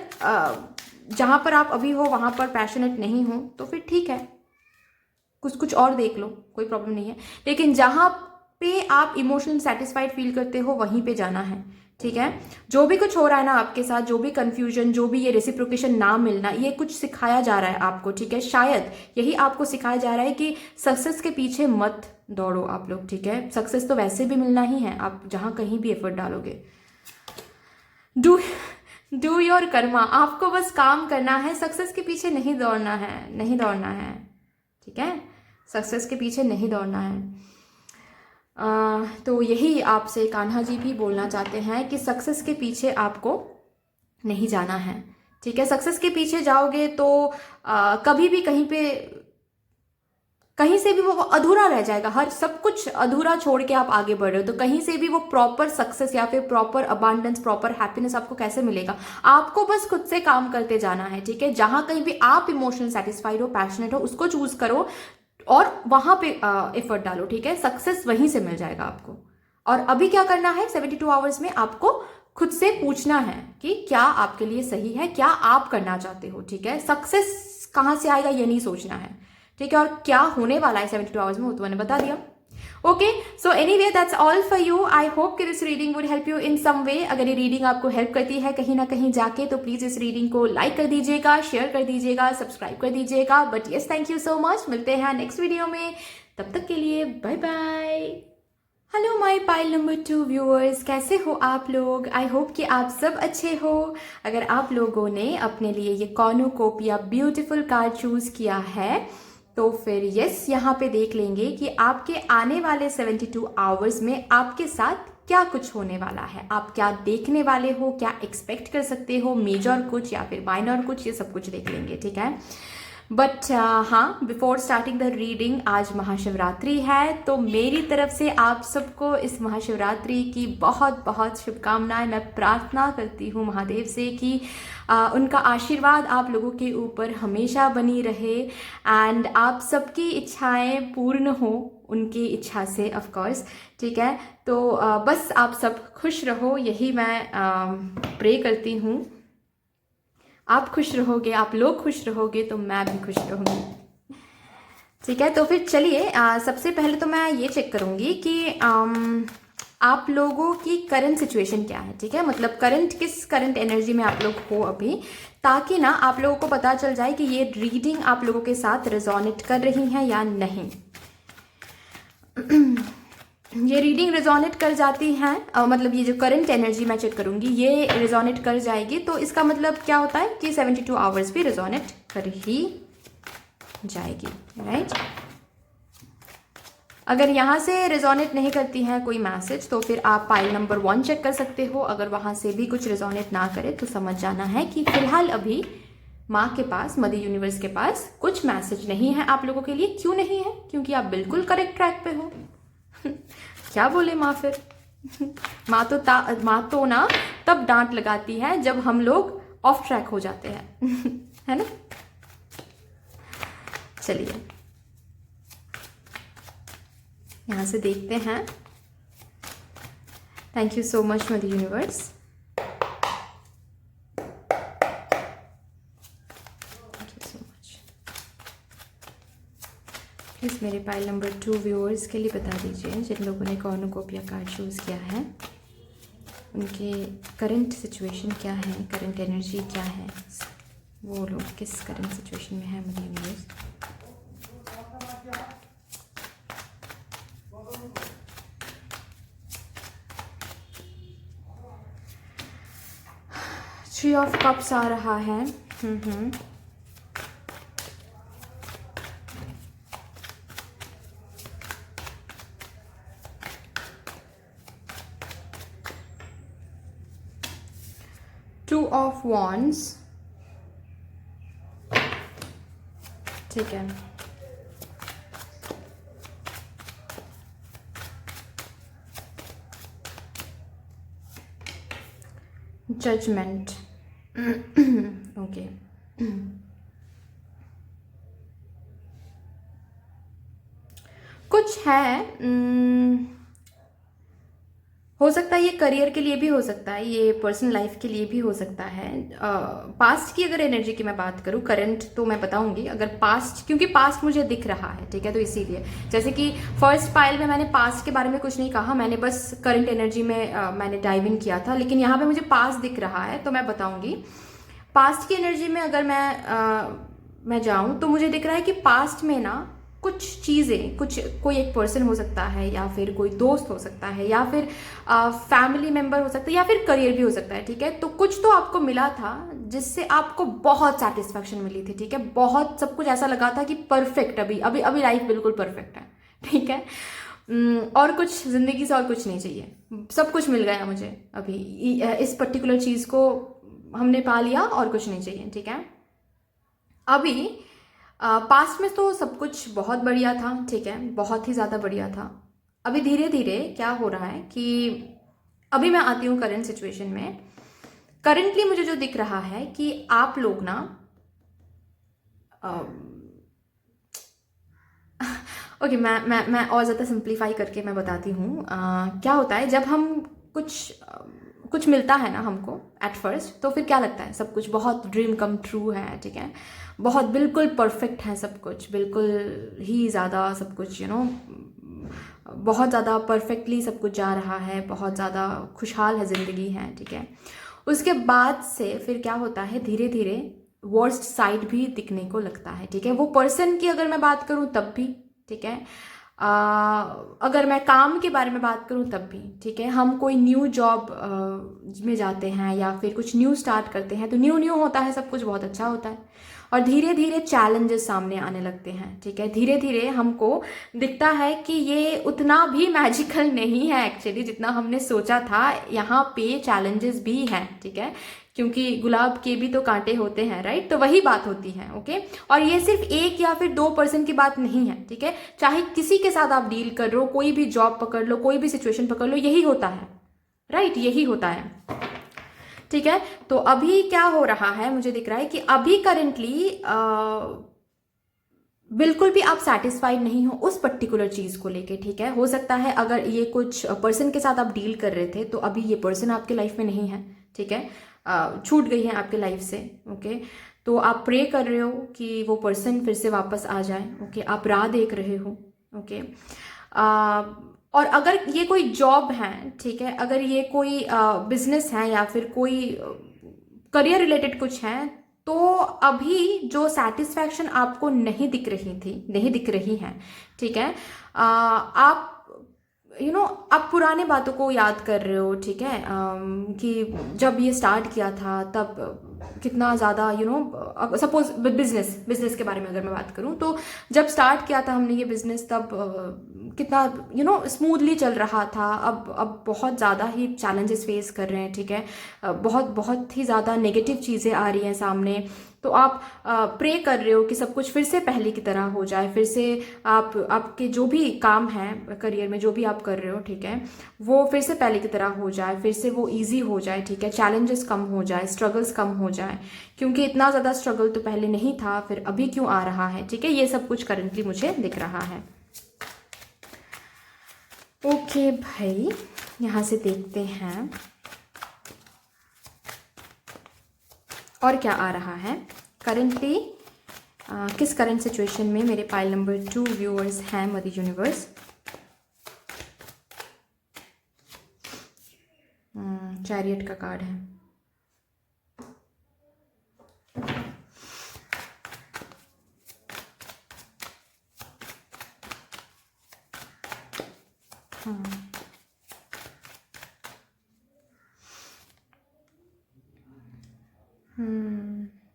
जहाँ पर आप अभी हो वहाँ पर पैशनेट नहीं हो तो फिर ठीक है, कुछ और देख लो, कोई प्रॉब्लम नहीं है। लेकिन जहाँ पे आप इमोशनली सेटिस्फाइड फील करते हो वहीं पे जाना है, ठीक है। जो भी कुछ हो रहा है ना आपके साथ, जो भी कंफ्यूजन, जो भी ये रेसिप्रोकेशन ना मिलना, ये कुछ सिखाया जा रहा है आपको, ठीक है। शायद यही आपको सिखाया जा रहा है कि सक्सेस के पीछे मत दौड़ो आप लोग, ठीक है। सक्सेस तो वैसे भी मिलना ही है, आप जहाँ कहीं भी एफर्ट डालोगे। डू योर कर्मा, आपको बस काम करना है, सक्सेस के पीछे नहीं दौड़ना है, नहीं दौड़ना है, ठीक है। सक्सेस के पीछे नहीं दौड़ना है। तो यही आपसे कान्हा जी भी बोलना चाहते हैं कि सक्सेस के पीछे आपको नहीं जाना है, ठीक है। सक्सेस के पीछे जाओगे तो कभी भी कहीं से भी वो अधूरा रह जाएगा, हर सब कुछ अधूरा छोड़ के आप आगे बढ़ रहे हो तो कहीं से भी वो प्रॉपर सक्सेस या फिर प्रॉपर अबांडेंस, प्रॉपर हैप्पीनेस आपको कैसे मिलेगा। आपको बस खुद से काम करते जाना है, ठीक है। जहां कहीं भी आप इमोशनल सेटिस्फाइड हो, पैशनेट हो, उसको चूज करो और वहां पे एफर्ट डालो, ठीक है। सक्सेस वहीं से मिल जाएगा आपको। और अभी क्या करना है, 72 आवर्स में आपको खुद से पूछना है कि क्या आपके लिए सही है, क्या आप करना चाहते हो, ठीक है। सक्सेस कहाँ से आएगा ये नहीं सोचना है, ठीक है। और क्या होने वाला है 72 आवर्स में वो तो मैंने बता दिया। Okay, so anyway that's all for you. I hope कि this reading would help you in some way. अगर ये रीडिंग आपको हेल्प करती है कहीं ना कहीं जाके तो प्लीज इस रीडिंग को लाइक कर दीजिएगा, शेयर कर दीजिएगा, सब्सक्राइब कर दीजिएगा। But yes, thank you so much. मिलते हैं नेक्स्ट वीडियो में, तब तक के लिए bye bye. Hello my pile number 2 viewers, कैसे हो आप लोग। आई होप कि आप सब अच्छे हो। अगर आप लोगों ने अपने लिए ये कॉर्नुकोपिया ब्यूटीफुल कार्ड चूज किया है तो फिर यस, यहाँ पे देख लेंगे कि आपके आने वाले 72 आवर्स में आपके साथ क्या कुछ होने वाला है, आप क्या देखने वाले हो, क्या एक्सपेक्ट कर सकते हो, मेजर कुछ या फिर माइनर कुछ, ये सब कुछ देख लेंगे, ठीक है। बट हाँ, बिफोर स्टार्टिंग द रीडिंग, आज महाशिवरात्रि है तो मेरी तरफ से आप सबको इस महाशिवरात्रि की बहुत बहुत शुभकामनाएं। मैं प्रार्थना करती हूँ महादेव से कि उनका आशीर्वाद आप लोगों के ऊपर हमेशा बनी रहे एंड आप सबकी इच्छाएं पूर्ण हो उनकी इच्छा से, ऑफ कोर्स, ठीक है। तो बस आप सब खुश रहो, यही मैं प्रे करती हूँ। आप खुश रहोगे, आप लोग खुश रहोगे तो मैं भी खुश रहूँगी, ठीक है। तो फिर चलिए, सबसे पहले तो मैं ये चेक करूँगी कि आप लोगों की करंट सिचुएशन क्या है, ठीक है। मतलब किस करंट एनर्जी में आप लोग हो अभी, ताकि ना आप लोगों को पता चल जाए कि ये रीडिंग आप लोगों के साथ रेजोनेट कर रही है या नहीं। ये रीडिंग रेजोनेट कर जाती है, मतलब ये जो करंट एनर्जी मैं चेक करूंगी ये रेजोनेट कर जाएगी, तो इसका मतलब क्या होता है कि 72 आवर्स भी रेजोनेट कर ही जाएगी, राइट। अगर यहाँ से रेजोनेट नहीं करती है कोई मैसेज तो फिर आप पाइल नंबर 1 चेक कर सकते हो। अगर वहाँ से भी कुछ रेजोनेट ना करे तो समझ जाना है कि फिलहाल अभी माँ के पास, मदर यूनिवर्स के पास कुछ मैसेज नहीं है आप लोगों के लिए। क्यों नहीं है? क्योंकि आप बिल्कुल करेक्ट ट्रैक पे हो। क्या बोले माँ फिर? माँ तो ना तब डांट लगाती है जब हम लोग ऑफ ट्रैक हो जाते हैं। है ना। चलिए यहाँ से देखते हैं। Thank you so much mother universe. Please मेरे पाइल नंबर 2 व्यूअर्स के लिए बता दीजिए, जिन लोगों ने कॉर्नुकोपिया कार्ड चूज़ किया है उनके करंट सिचुएशन क्या है, करंट एनर्जी क्या है, वो लोग किस करंट सिचुएशन में है mother universe. Three of cups आ रहा है। टू ऑफ वॉन्ड्स, ठीक है, जजमेंट, ओके, कुछ है, हो सकता है ये करियर के लिए भी हो सकता है, ये पर्सनल लाइफ के लिए भी हो सकता है। पास्ट की अगर एनर्जी की मैं बात करूँ, करंट तो मैं बताऊंगी, अगर पास्ट, क्योंकि पास्ट मुझे दिख रहा है, ठीक है, तो इसीलिए जैसे कि फर्स्ट पाइल में मैंने पास्ट के बारे में कुछ नहीं कहा, मैंने बस करंट एनर्जी में मैंने डाइव इन किया था, लेकिन यहाँ पे मुझे पास्ट दिख रहा है तो मैं बताऊंगी। पास्ट की एनर्जी में अगर मैं जाऊं तो मुझे दिख रहा है कि पास्ट में ना कुछ चीज़ें, कुछ, कोई एक पर्सन हो सकता है, या फिर कोई दोस्त हो सकता है, या फिर फैमिली मेंबर हो सकता है, या फिर करियर भी हो सकता है, ठीक है, तो कुछ तो आपको मिला था जिससे आपको बहुत सेटिस्फैक्शन मिली थी, ठीक है, बहुत सब कुछ ऐसा लगा था कि परफेक्ट, अभी अभी अभी लाइफ बिल्कुल परफेक्ट है, ठीक है। और कुछ जिंदगी से और कुछ नहीं चाहिए, सब कुछ मिल गया मुझे अभी, इस पर्टिकुलर चीज़ को हमने पा लिया और कुछ नहीं चाहिए, ठीक है। अभी पास्ट में तो सब कुछ बहुत बढ़िया था, ठीक है, बहुत ही ज़्यादा बढ़िया था। अभी धीरे धीरे क्या हो रहा है कि अभी मैं आती हूँ करंट सिचुएशन में। करंटली मुझे जो दिख रहा है कि आप लोग ना ओके, मैं और ज़्यादा सिंप्लीफाई करके मैं बताती हूँ। क्या होता है जब हम कुछ मिलता है ना हमको एट फर्स्ट, तो फिर क्या लगता है, सब कुछ बहुत ड्रीम कम ट्रू है, ठीक है, बहुत बिल्कुल परफेक्ट है सब कुछ, बिल्कुल ही ज़्यादा सब कुछ बहुत ज़्यादा परफेक्टली सब कुछ जा रहा है, बहुत ज़्यादा खुशहाल है ज़िंदगी है, ठीक है। उसके बाद से फिर क्या होता है, धीरे धीरे वर्स्ट साइड भी दिखने को लगता है, ठीक है, वो पर्सन की अगर मैं बात करूँ तब भी, ठीक है, अगर मैं काम के बारे में बात करूं तब भी, ठीक है, हम कोई न्यू जॉब में जाते हैं या फिर कुछ न्यू स्टार्ट करते हैं, तो न्यू न्यू होता है, सब कुछ बहुत अच्छा होता है, और धीरे धीरे चैलेंजेस सामने आने लगते हैं, ठीक है, धीरे धीरे हमको दिखता है कि ये उतना भी मैजिकल नहीं है एक्चुअली जितना हमने सोचा था, यहाँ पे चैलेंजेस भी हैं, ठीक है, क्योंकि गुलाब के भी तो कांटे होते हैं, राइट, तो वही बात होती है, ओके। और ये सिर्फ एक या फिर दो पर्सन की बात नहीं है, ठीक है, चाहे किसी के साथ आप डील कर रहे हो, कोई भी जॉब पकड़ लो, कोई भी सिचुएशन पकड़ लो, यही होता है, राइट, यही होता है, ठीक है। तो अभी क्या हो रहा है, मुझे दिख रहा है कि अभी करेंटली बिल्कुल भी आप सेटिस्फाइड नहीं हो उस पर्टिकुलर चीज को लेके, ठीक है, हो सकता है अगर ये कुछ पर्सन के साथ आप डील कर रहे थे तो अभी ये पर्सन आपके लाइफ में नहीं है, ठीक है, छूट गई है आपके लाइफ से, ओके, तो आप प्रे कर रहे हो कि वो पर्सन फिर से वापस आ जाए, ओके, आप राह देख रहे हो, ओके। और अगर ये कोई जॉब है, ठीक है, अगर ये कोई बिजनेस है या फिर कोई करियर रिलेटेड कुछ है, तो अभी जो सेटिस्फैक्शन आपको नहीं दिख रही थी, नहीं दिख रही है, ठीक है, आप आप पुराने बातों को याद कर रहे हो, ठीक है, कि जब ये स्टार्ट किया था तब कितना ज़्यादा सपोज बिजनेस के बारे में अगर मैं बात करूं, तो जब स्टार्ट किया था हमने ये बिजनेस तब कितना स्मूथली चल रहा था, अब बहुत ज़्यादा ही चैलेंजेस फेस कर रहे हैं, ठीक है, बहुत बहुत ही ज़्यादा नेगेटिव चीज़ें आ रही हैं सामने, तो आप प्रे कर रहे हो कि सब कुछ फिर से पहले की तरह हो जाए, फिर से आपके जो भी काम है करियर में, जो भी आप कर रहे हो, ठीक है, वो फिर से पहले की तरह हो जाए, फिर से वो इजी हो जाए, ठीक है, चैलेंजेस कम हो जाए, स्ट्रगल्स कम हो जाए, क्योंकि इतना ज़्यादा स्ट्रगल तो पहले नहीं था, फिर अभी क्यों आ रहा है, ठीक है, ये सब कुछ करंटली मुझे दिख रहा है। ओके भाई, यहाँ से देखते हैं और क्या आ रहा है करंटली, किस करंट सिचुएशन में मेरे पाइल नंबर 2 व्यूअर्स हैं मदर यूनिवर्स। चैरियट का कार्ड है,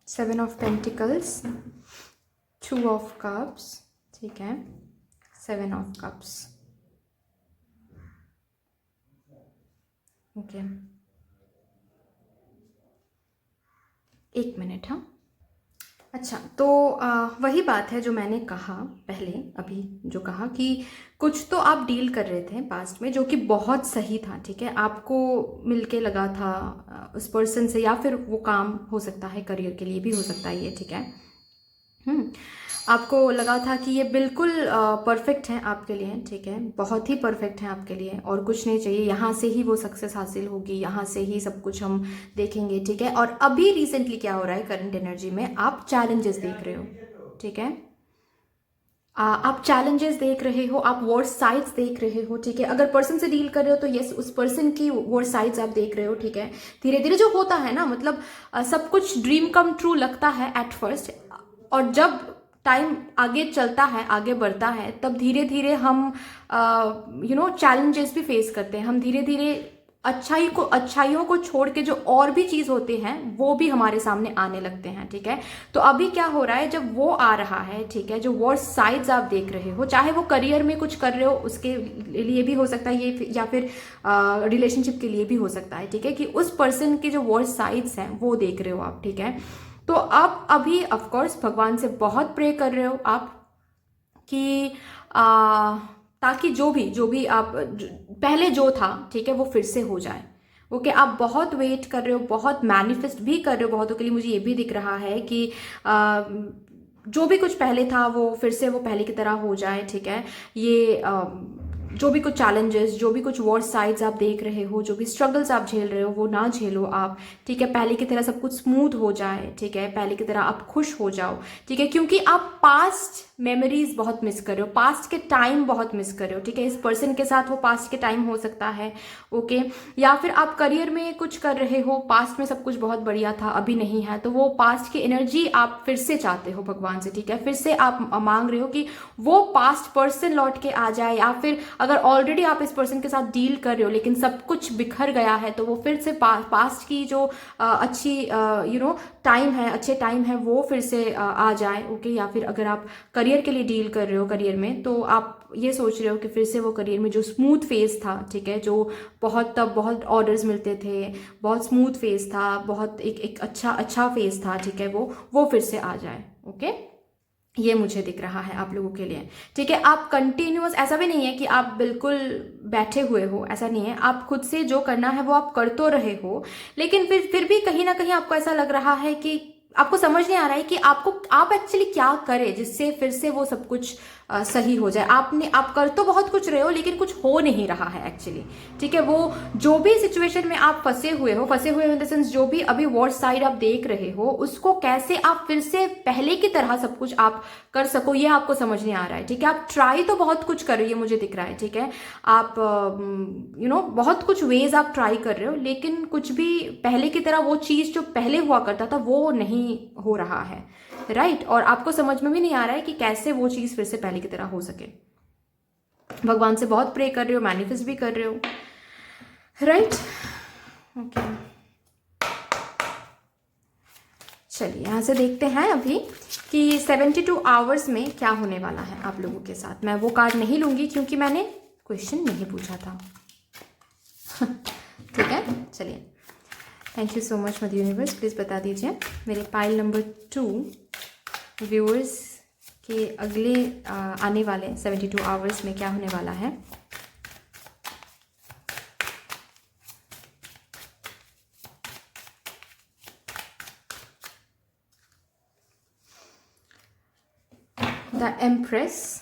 seven of pentacles, two of cups, ठीक है, सेवन ऑफ कप्स, ओके। एक मिनट, हाँ। अच्छा, तो वही बात है जो मैंने कहा पहले, अभी जो कहा कि कुछ तो आप डील कर रहे थे पास्ट में जो कि बहुत सही था, ठीक है। आपको मिलके लगा था उस पर्सन से, या फिर वो काम हो सकता है करियर के लिए भी हो सकता है ये, ठीक है। हम्म आपको लगा था कि ये बिल्कुल परफेक्ट है आपके लिए, ठीक है, बहुत ही परफेक्ट है आपके लिए, और कुछ नहीं चाहिए, यहाँ से ही वो सक्सेस हासिल होगी, यहाँ से ही सब कुछ हम देखेंगे, ठीक है। और अभी रिसेंटली क्या हो रहा है करंट एनर्जी में, आप चैलेंजेस देख रहे हो, ठीक है। आप चैलेंजेस देख रहे हो, आप वर्ड साइड्स देख रहे हो, ठीक है। अगर पर्सन से डील कर रहे हो तो यस, उस पर्सन की वर्ड साइड्स आप देख रहे हो, ठीक है। धीरे धीरे जो होता है ना, मतलब सब कुछ ड्रीम कम ट्रू लगता है एट फर्स्ट, और जब टाइम आगे चलता है, आगे बढ़ता है, तब धीरे धीरे हम चैलेंजेस भी फेस करते हैं। हम धीरे धीरे अच्छाइयों को छोड़ के जो और भी चीज होते हैं वो भी हमारे सामने आने लगते हैं, ठीक है। तो अभी क्या हो रहा है, जब वो आ रहा है, ठीक है, जो वर्स्ट साइड्स आप देख रहे हो, चाहे वो करियर में कुछ कर रहे हो उसके लिए भी हो सकता है ये, या फिर रिलेशनशिप के लिए भी हो सकता है, ठीक है, कि उस पर्सन के जो वर्स्ट साइड्स हैं वो देख रहे हो आप, ठीक है। तो आप अभी ऑफकोर्स भगवान से बहुत प्रे कर रहे हो आप कि ताकि जो भी आप पहले जो था, ठीक है, वो फिर से हो जाए। ओके, आप बहुत वेट कर रहे हो, बहुत मैनिफेस्ट भी कर रहे हो बहुतों के लिए। मुझे ये भी दिख रहा है कि जो भी कुछ पहले था वो फिर से वो पहले की तरह हो जाए, ठीक है। ये जो भी कुछ चैलेंजेस, जो भी कुछ वर्स्ट साइड्स आप देख रहे हो, जो भी स्ट्रगल्स आप झेल रहे हो, वो ना झेलो आप, ठीक है। पहले की तरह सब कुछ स्मूथ हो जाए, ठीक है, पहले की तरह आप खुश हो जाओ, ठीक है, क्योंकि आप पास्ट मेमोरीज बहुत मिस कर रहे हो, पास्ट के टाइम बहुत मिस कर रहे हो, ठीक है। इस पर्सन के साथ वो पास्ट के टाइम हो सकता है, ओके। या फिर आप करियर में कुछ कर रहे हो, पास्ट में सब कुछ बहुत बढ़िया था, अभी नहीं है, तो वो पास्ट की एनर्जी आप फिर से चाहते हो भगवान से, ठीक है। फिर से आप मांग रहे हो कि वो पास्ट पर्सन लौट के आ जाए, या फिर अगर ऑलरेडी आप इस पर्सन के साथ डील कर रहे हो लेकिन सब कुछ बिखर गया है, तो वो फिर से पास्ट की जो अच्छी टाइम है, अच्छे टाइम है, वो फिर से आ जाए, ओके। या फिर अगर आप करियर के लिए डील कर रहे हो, करियर में, तो आप ये सोच रहे हो कि फिर से वो करियर में जो स्मूथ फेज था, ठीक है, जो तब बहुत ऑर्डर्स मिलते थे, बहुत स्मूथ फेज था, बहुत एक अच्छा फेज था, ठीक है, वो फिर से आ जाए, ओके। ये मुझे दिख रहा है आप लोगों के लिए, ठीक है। आप कंटिन्यूअस, ऐसा भी नहीं है कि आप बिल्कुल बैठे हुए हो, ऐसा नहीं है, आप खुद से जो करना है वो आप कर तो रहे हो, लेकिन फिर भी कहीं ना कहीं आपको ऐसा लग रहा है कि आपको समझ नहीं आ रहा है कि आप एक्चुअली क्या करें जिससे फिर से वो सब कुछ सही हो जाए। आप कर तो बहुत कुछ रहे हो लेकिन कुछ हो नहीं रहा है एक्चुअली, ठीक है। वो जो भी सिचुएशन में आप फंसे हुए हो इन द सेंस, जो भी अभी वर्स्ट साइड आप देख रहे हो, उसको कैसे आप फिर से पहले की तरह सब कुछ आप कर सको, ये आपको समझ नहीं आ रहा है, ठीक है। आप ट्राई तो बहुत कुछ कर रही है, मुझे दिख रहा है, ठीक है। आप बहुत कुछ वेज आप ट्राई कर रहे हो, लेकिन कुछ भी पहले की तरह वो चीज जो पहले हुआ करता था वो नहीं हो रहा है, राइट। और आपको समझ में भी नहीं आ रहा है कि कैसे वो चीज फिर से पहले की तरह हो सके। भगवान से बहुत प्रे कर रहे हो, मैनिफेस्ट भी कर रहे हो, राइट, ओके। चलिए यहां से देखते हैं अभी कि 72 आवर्स में क्या होने वाला है आप लोगों के साथ। मैं वो कार्ड नहीं लूंगी क्योंकि मैंने क्वेश्चन नहीं पूछा था। ठीक है, चलिए। Thank you so much mother universe, please बता दीजिए मेरे पाइल नंबर 2 व्यूअर्स के अगले आने वाले 72 आवर्स में क्या होने वाला है। The empress,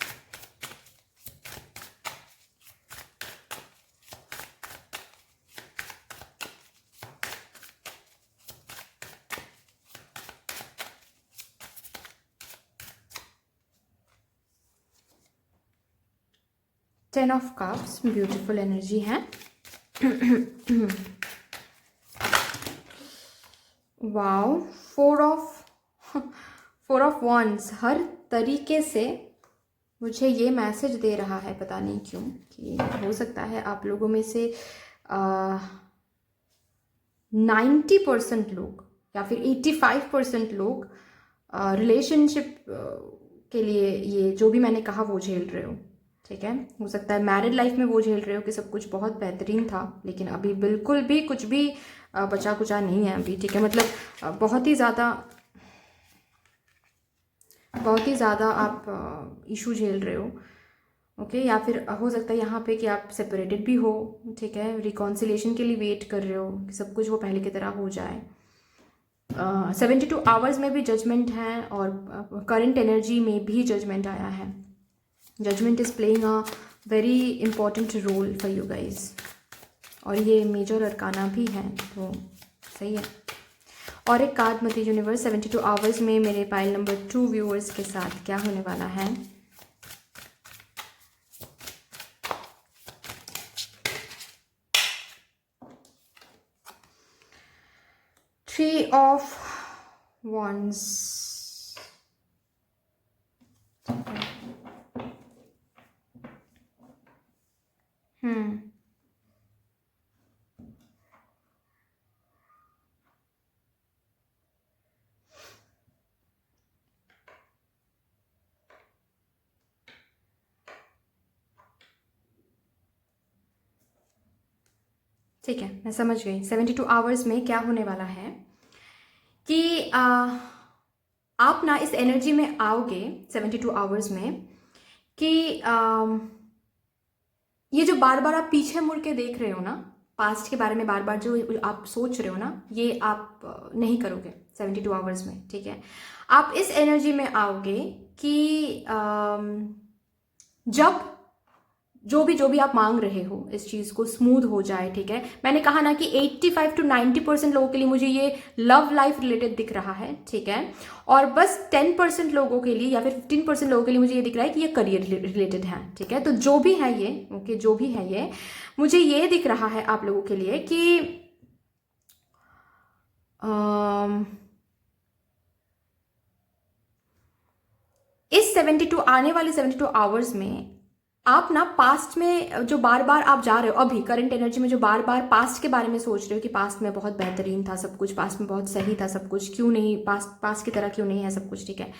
ten of cups, beautiful energy है। वाओ, फोर ऑफ वंड्स हर तरीके से मुझे ये मैसेज दे रहा है, पता नहीं क्यों, कि हो सकता है आप लोगों में से 90% लोग या फिर 85% लोग रिलेशनशिप के लिए ये जो भी मैंने कहा वो झेल रहे हो, ठीक है। हो सकता है मैरिड लाइफ में वो झेल रहे हो कि सब कुछ बहुत बेहतरीन था लेकिन अभी बिल्कुल भी कुछ भी बचा कुचा नहीं है अभी, ठीक है। मतलब बहुत ही ज़्यादा आप इशू झेल रहे हो, ओके। या फिर हो सकता है यहाँ पे कि आप सेपरेटेड भी हो, ठीक है। रिकॉन्सिलेशन के लिए वेट कर रहे हो कि सब कुछ वो पहले की तरह हो जाए। 72 आवर्स में भी जजमेंट है और करंट एनर्जी में भी जजमेंट आया है। Judgement is playing a very important role for you guys, और ये मेजर अरकाना भी है, तो सही है। और एक कार्ड मदर यूनिवर्स 72 आवर्स में मेरे पाइल नंबर 2 व्यूअर्स के साथ क्या होने वाला है। थ्री ऑफ wands, ठीक है, मैं समझ गई। 72 आवर्स में क्या होने वाला है कि आप ना इस एनर्जी में आओगे 72 आवर्स में कि ये जो बार बार आप पीछे मुड़ के देख रहे हो ना, पास्ट के बारे में बार बार जो आप सोच रहे हो ना, ये आप नहीं करोगे 72 आवर्स में, ठीक है। आप इस एनर्जी में आओगे कि जब जो भी आप मांग रहे हो इस चीज़ को स्मूथ हो जाए, ठीक है। मैंने कहा ना कि 85 to 90% लोगों के लिए मुझे ये लव लाइफ रिलेटेड दिख रहा है, ठीक है। और बस 10% लोगों के लिए या फिर 15% लोगों के लिए मुझे ये दिख रहा है कि ये करियर रिलेटेड है, ठीक है। तो जो भी है ये, ओके, जो भी है ये, मुझे ये दिख रहा है आप लोगों के लिए कि इस 72 आने वाले 72 आवर्स में आप ना पास्ट में जो बार बार आप जा रहे हो, अभी करंट एनर्जी में जो बार बार पास्ट के बारे में सोच रहे हो कि पास्ट में बहुत बेहतरीन था सब कुछ, पास्ट में बहुत सही था सब कुछ, क्यों नहीं पास्ट की तरह क्यों नहीं है सब कुछ, ठीक है।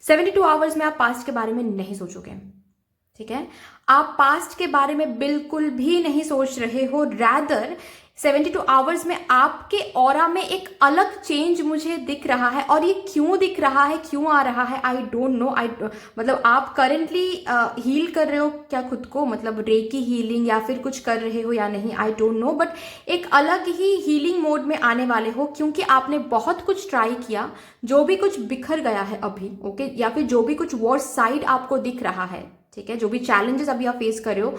72 आवर्स में आप पास्ट के बारे में नहीं सोचोगे, ठीक है। आप पास्ट के बारे में बिल्कुल भी नहीं सोच रहे हो, रैदर 72 आवर्स में आपके ऑरा में एक अलग चेंज मुझे दिख रहा है। और ये क्यों दिख रहा है, क्यों आ रहा है, आई डोंट नो। मतलब आप करेंटली हील कर रहे हो क्या खुद को, मतलब रेकी हीलिंग या फिर कुछ कर रहे हो या नहीं, आई डोंट नो, बट एक अलग ही हीलिंग मोड में आने वाले हो, क्योंकि आपने बहुत कुछ ट्राई किया, जो भी कुछ बिखर गया है अभी, ओके, या फिर जो भी कुछ वर्स्ट साइड आपको दिख रहा है, ठीक है, जो भी चैलेंजेस अभी आप फेस कर रहे हो,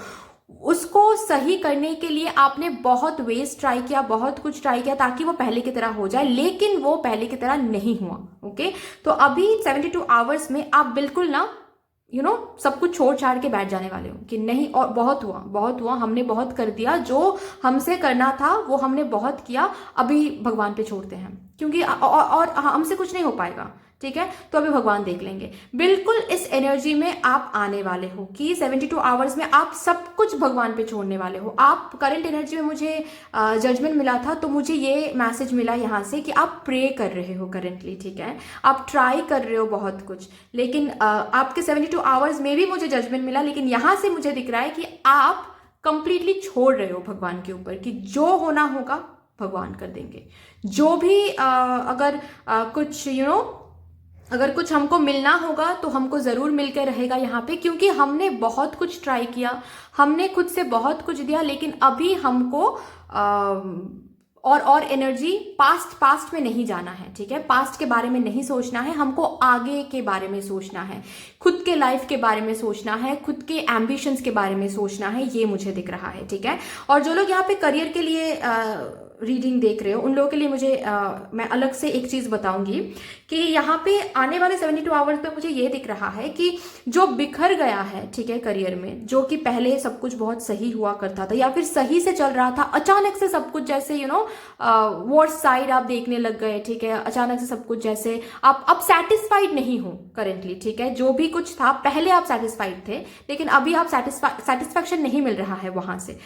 उसको सही करने के लिए आपने बहुत वेज ट्राई किया, बहुत कुछ ट्राई किया ताकि वो पहले की तरह हो जाए, लेकिन वो पहले की तरह नहीं हुआ, ओके। तो अभी 72 आवर्स में आप बिल्कुल ना सब कुछ छोड़ छाड़ के बैठ जाने वाले हो कि नहीं, और बहुत हुआ, हमने बहुत कर दिया, जो हमसे करना था वो हमने बहुत किया, अभी भगवान पे छोड़ते हैं, क्योंकि और हमसे कुछ नहीं हो पाएगा, ठीक है, तो अभी भगवान देख लेंगे। बिल्कुल इस एनर्जी में आप आने वाले हो कि 72 आवर्स में आप सब कुछ भगवान पे छोड़ने वाले हो। आप करंट एनर्जी में मुझे जजमेंट मिला था, तो मुझे ये मैसेज मिला यहाँ से कि आप प्रे कर रहे हो करेंटली, ठीक है, आप ट्राई कर रहे हो बहुत कुछ, लेकिन आपके 72 आवर्स में भी मुझे जजमेंट मिला, लेकिन यहाँ से मुझे दिख रहा है कि आप कंप्लीटली छोड़ रहे हो भगवान के ऊपर कि जो होना होगा भगवान कर देंगे। जो भी अगर कुछ अगर कुछ हमको मिलना होगा तो हमको ज़रूर मिलकर रहेगा यहाँ पे, क्योंकि हमने बहुत कुछ ट्राई किया, हमने खुद से बहुत कुछ दिया, लेकिन अभी हमको और एनर्जी पास्ट में नहीं जाना है, ठीक है। पास्ट के बारे में नहीं सोचना है, हमको आगे के बारे में सोचना है, खुद के लाइफ के बारे में सोचना है, खुद के एम्बिशंस के बारे में सोचना है, ये मुझे दिख रहा है, ठीक है। और जो लोग यहाँ पे करियर के लिए रीडिंग देख रहे हो, उन लोगों के लिए मैं अलग से एक चीज़ बताऊंगी कि यहाँ पे आने वाले 72 आवर्स पे मुझे ये दिख रहा है कि जो बिखर गया है, ठीक है, करियर में, जो कि पहले सब कुछ बहुत सही हुआ करता था या फिर सही से चल रहा था, अचानक से सब कुछ जैसे वर्स्ट साइड आप देखने लग गए, ठीक है, अचानक से सब कुछ जैसे आप अब सेटिस्फाइड नहीं हो करेंटली, ठीक है। जो भी कुछ था पहले आप सेटिस्फाइड थे, लेकिन अभी आप सेटिस्फैक्शन नहीं मिल रहा है वहां से,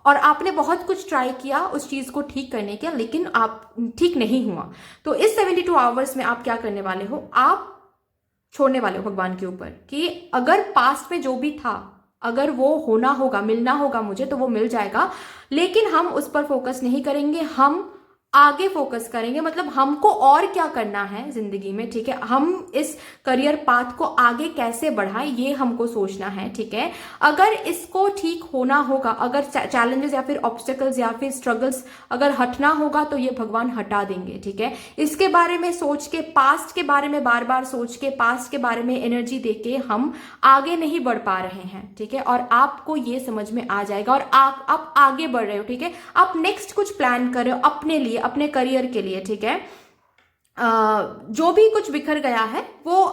और आपने बहुत कुछ ट्राई किया उस चीज को ठीक करने के, लेकिन आप ठीक नहीं हुआ। तो इस 72 आवर्स में आप क्या करने वाले हो, आप छोड़ने वाले हो भगवान के ऊपर कि अगर पास्ट में जो भी था, अगर वो होना होगा, मिलना होगा मुझे, तो वो मिल जाएगा, लेकिन हम उस पर फोकस नहीं करेंगे, हम आगे फोकस करेंगे, मतलब हमको और क्या करना है जिंदगी में, ठीक है, हम इस करियर पाथ को आगे कैसे बढ़ाएं, ये हमको सोचना है, ठीक है। अगर इसको ठीक होना होगा, अगर चैलेंजेस या फिर ऑब्स्टेकल्स या फिर स्ट्रगल्स अगर हटना होगा तो ये भगवान हटा देंगे, ठीक है। इसके बारे में सोच के, पास्ट के बारे में बार बार सोच के, पास्ट के बारे में एनर्जी देके हम आगे नहीं बढ़ पा रहे हैं, ठीक है। और आपको ये समझ में आ जाएगा और आप आगे बढ़ रहे हो, ठीक है। आप नेक्स्ट कुछ प्लान कर रहे हो अपने लिए, अपने करियर के लिए, ठीक है। जो भी कुछ बिखर गया है वो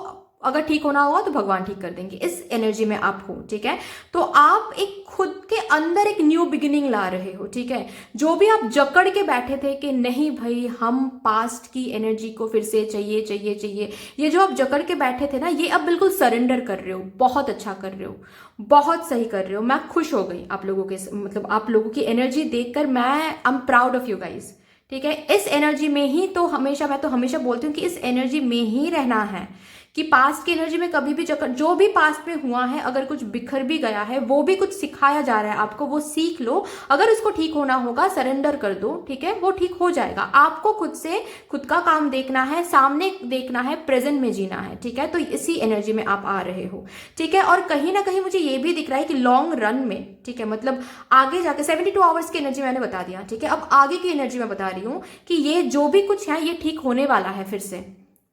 अगर ठीक होना होगा तो भगवान ठीक कर देंगे, इस एनर्जी में आप हो, ठीक है। तो आप एक खुद के अंदर एक न्यू बिगिनिंग ला रहे हो, ठीक है। जो भी आप जकड़ के बैठे थे कि नहीं भाई हम पास्ट की एनर्जी को फिर से चाहिए चाहिए चाहिए, ये जो आप जकड़ के बैठे थे ना, ये अब बिल्कुल सरेंडर कर रहे हो। बहुत अच्छा कर रहे हो, बहुत सही कर रहे हो। मैं खुश हो गई आप लोगों के, मतलब आप लोगों की एनर्जी देखकर मैं I am proud of you guys, ठीक है। इस एनर्जी में ही तो हमेशा, मैं तो हमेशा बोलती हूँ कि इस एनर्जी में ही रहना है, कि पास्ट की एनर्जी में कभी भी जो भी पास्ट में हुआ है, अगर कुछ बिखर भी गया है, वो भी कुछ सिखाया जा रहा है आपको, वो सीख लो। अगर उसको ठीक होना होगा सरेंडर कर दो, ठीक है, वो ठीक हो जाएगा। आपको खुद से खुद का काम देखना है, सामने देखना है, प्रेजेंट में जीना है, ठीक है। तो इसी एनर्जी में आप आ रहे हो, ठीक है। और कहीं ना कहीं मुझे ये भी दिख रहा है कि लॉन्ग रन में, ठीक है, मतलब आगे जाके 72 आवर्स की एनर्जी मैंने बता दिया, ठीक है। अब आगे की एनर्जी मैं बता रही हूँ कि ये जो भी कुछ है ये ठीक होने वाला है फिर से,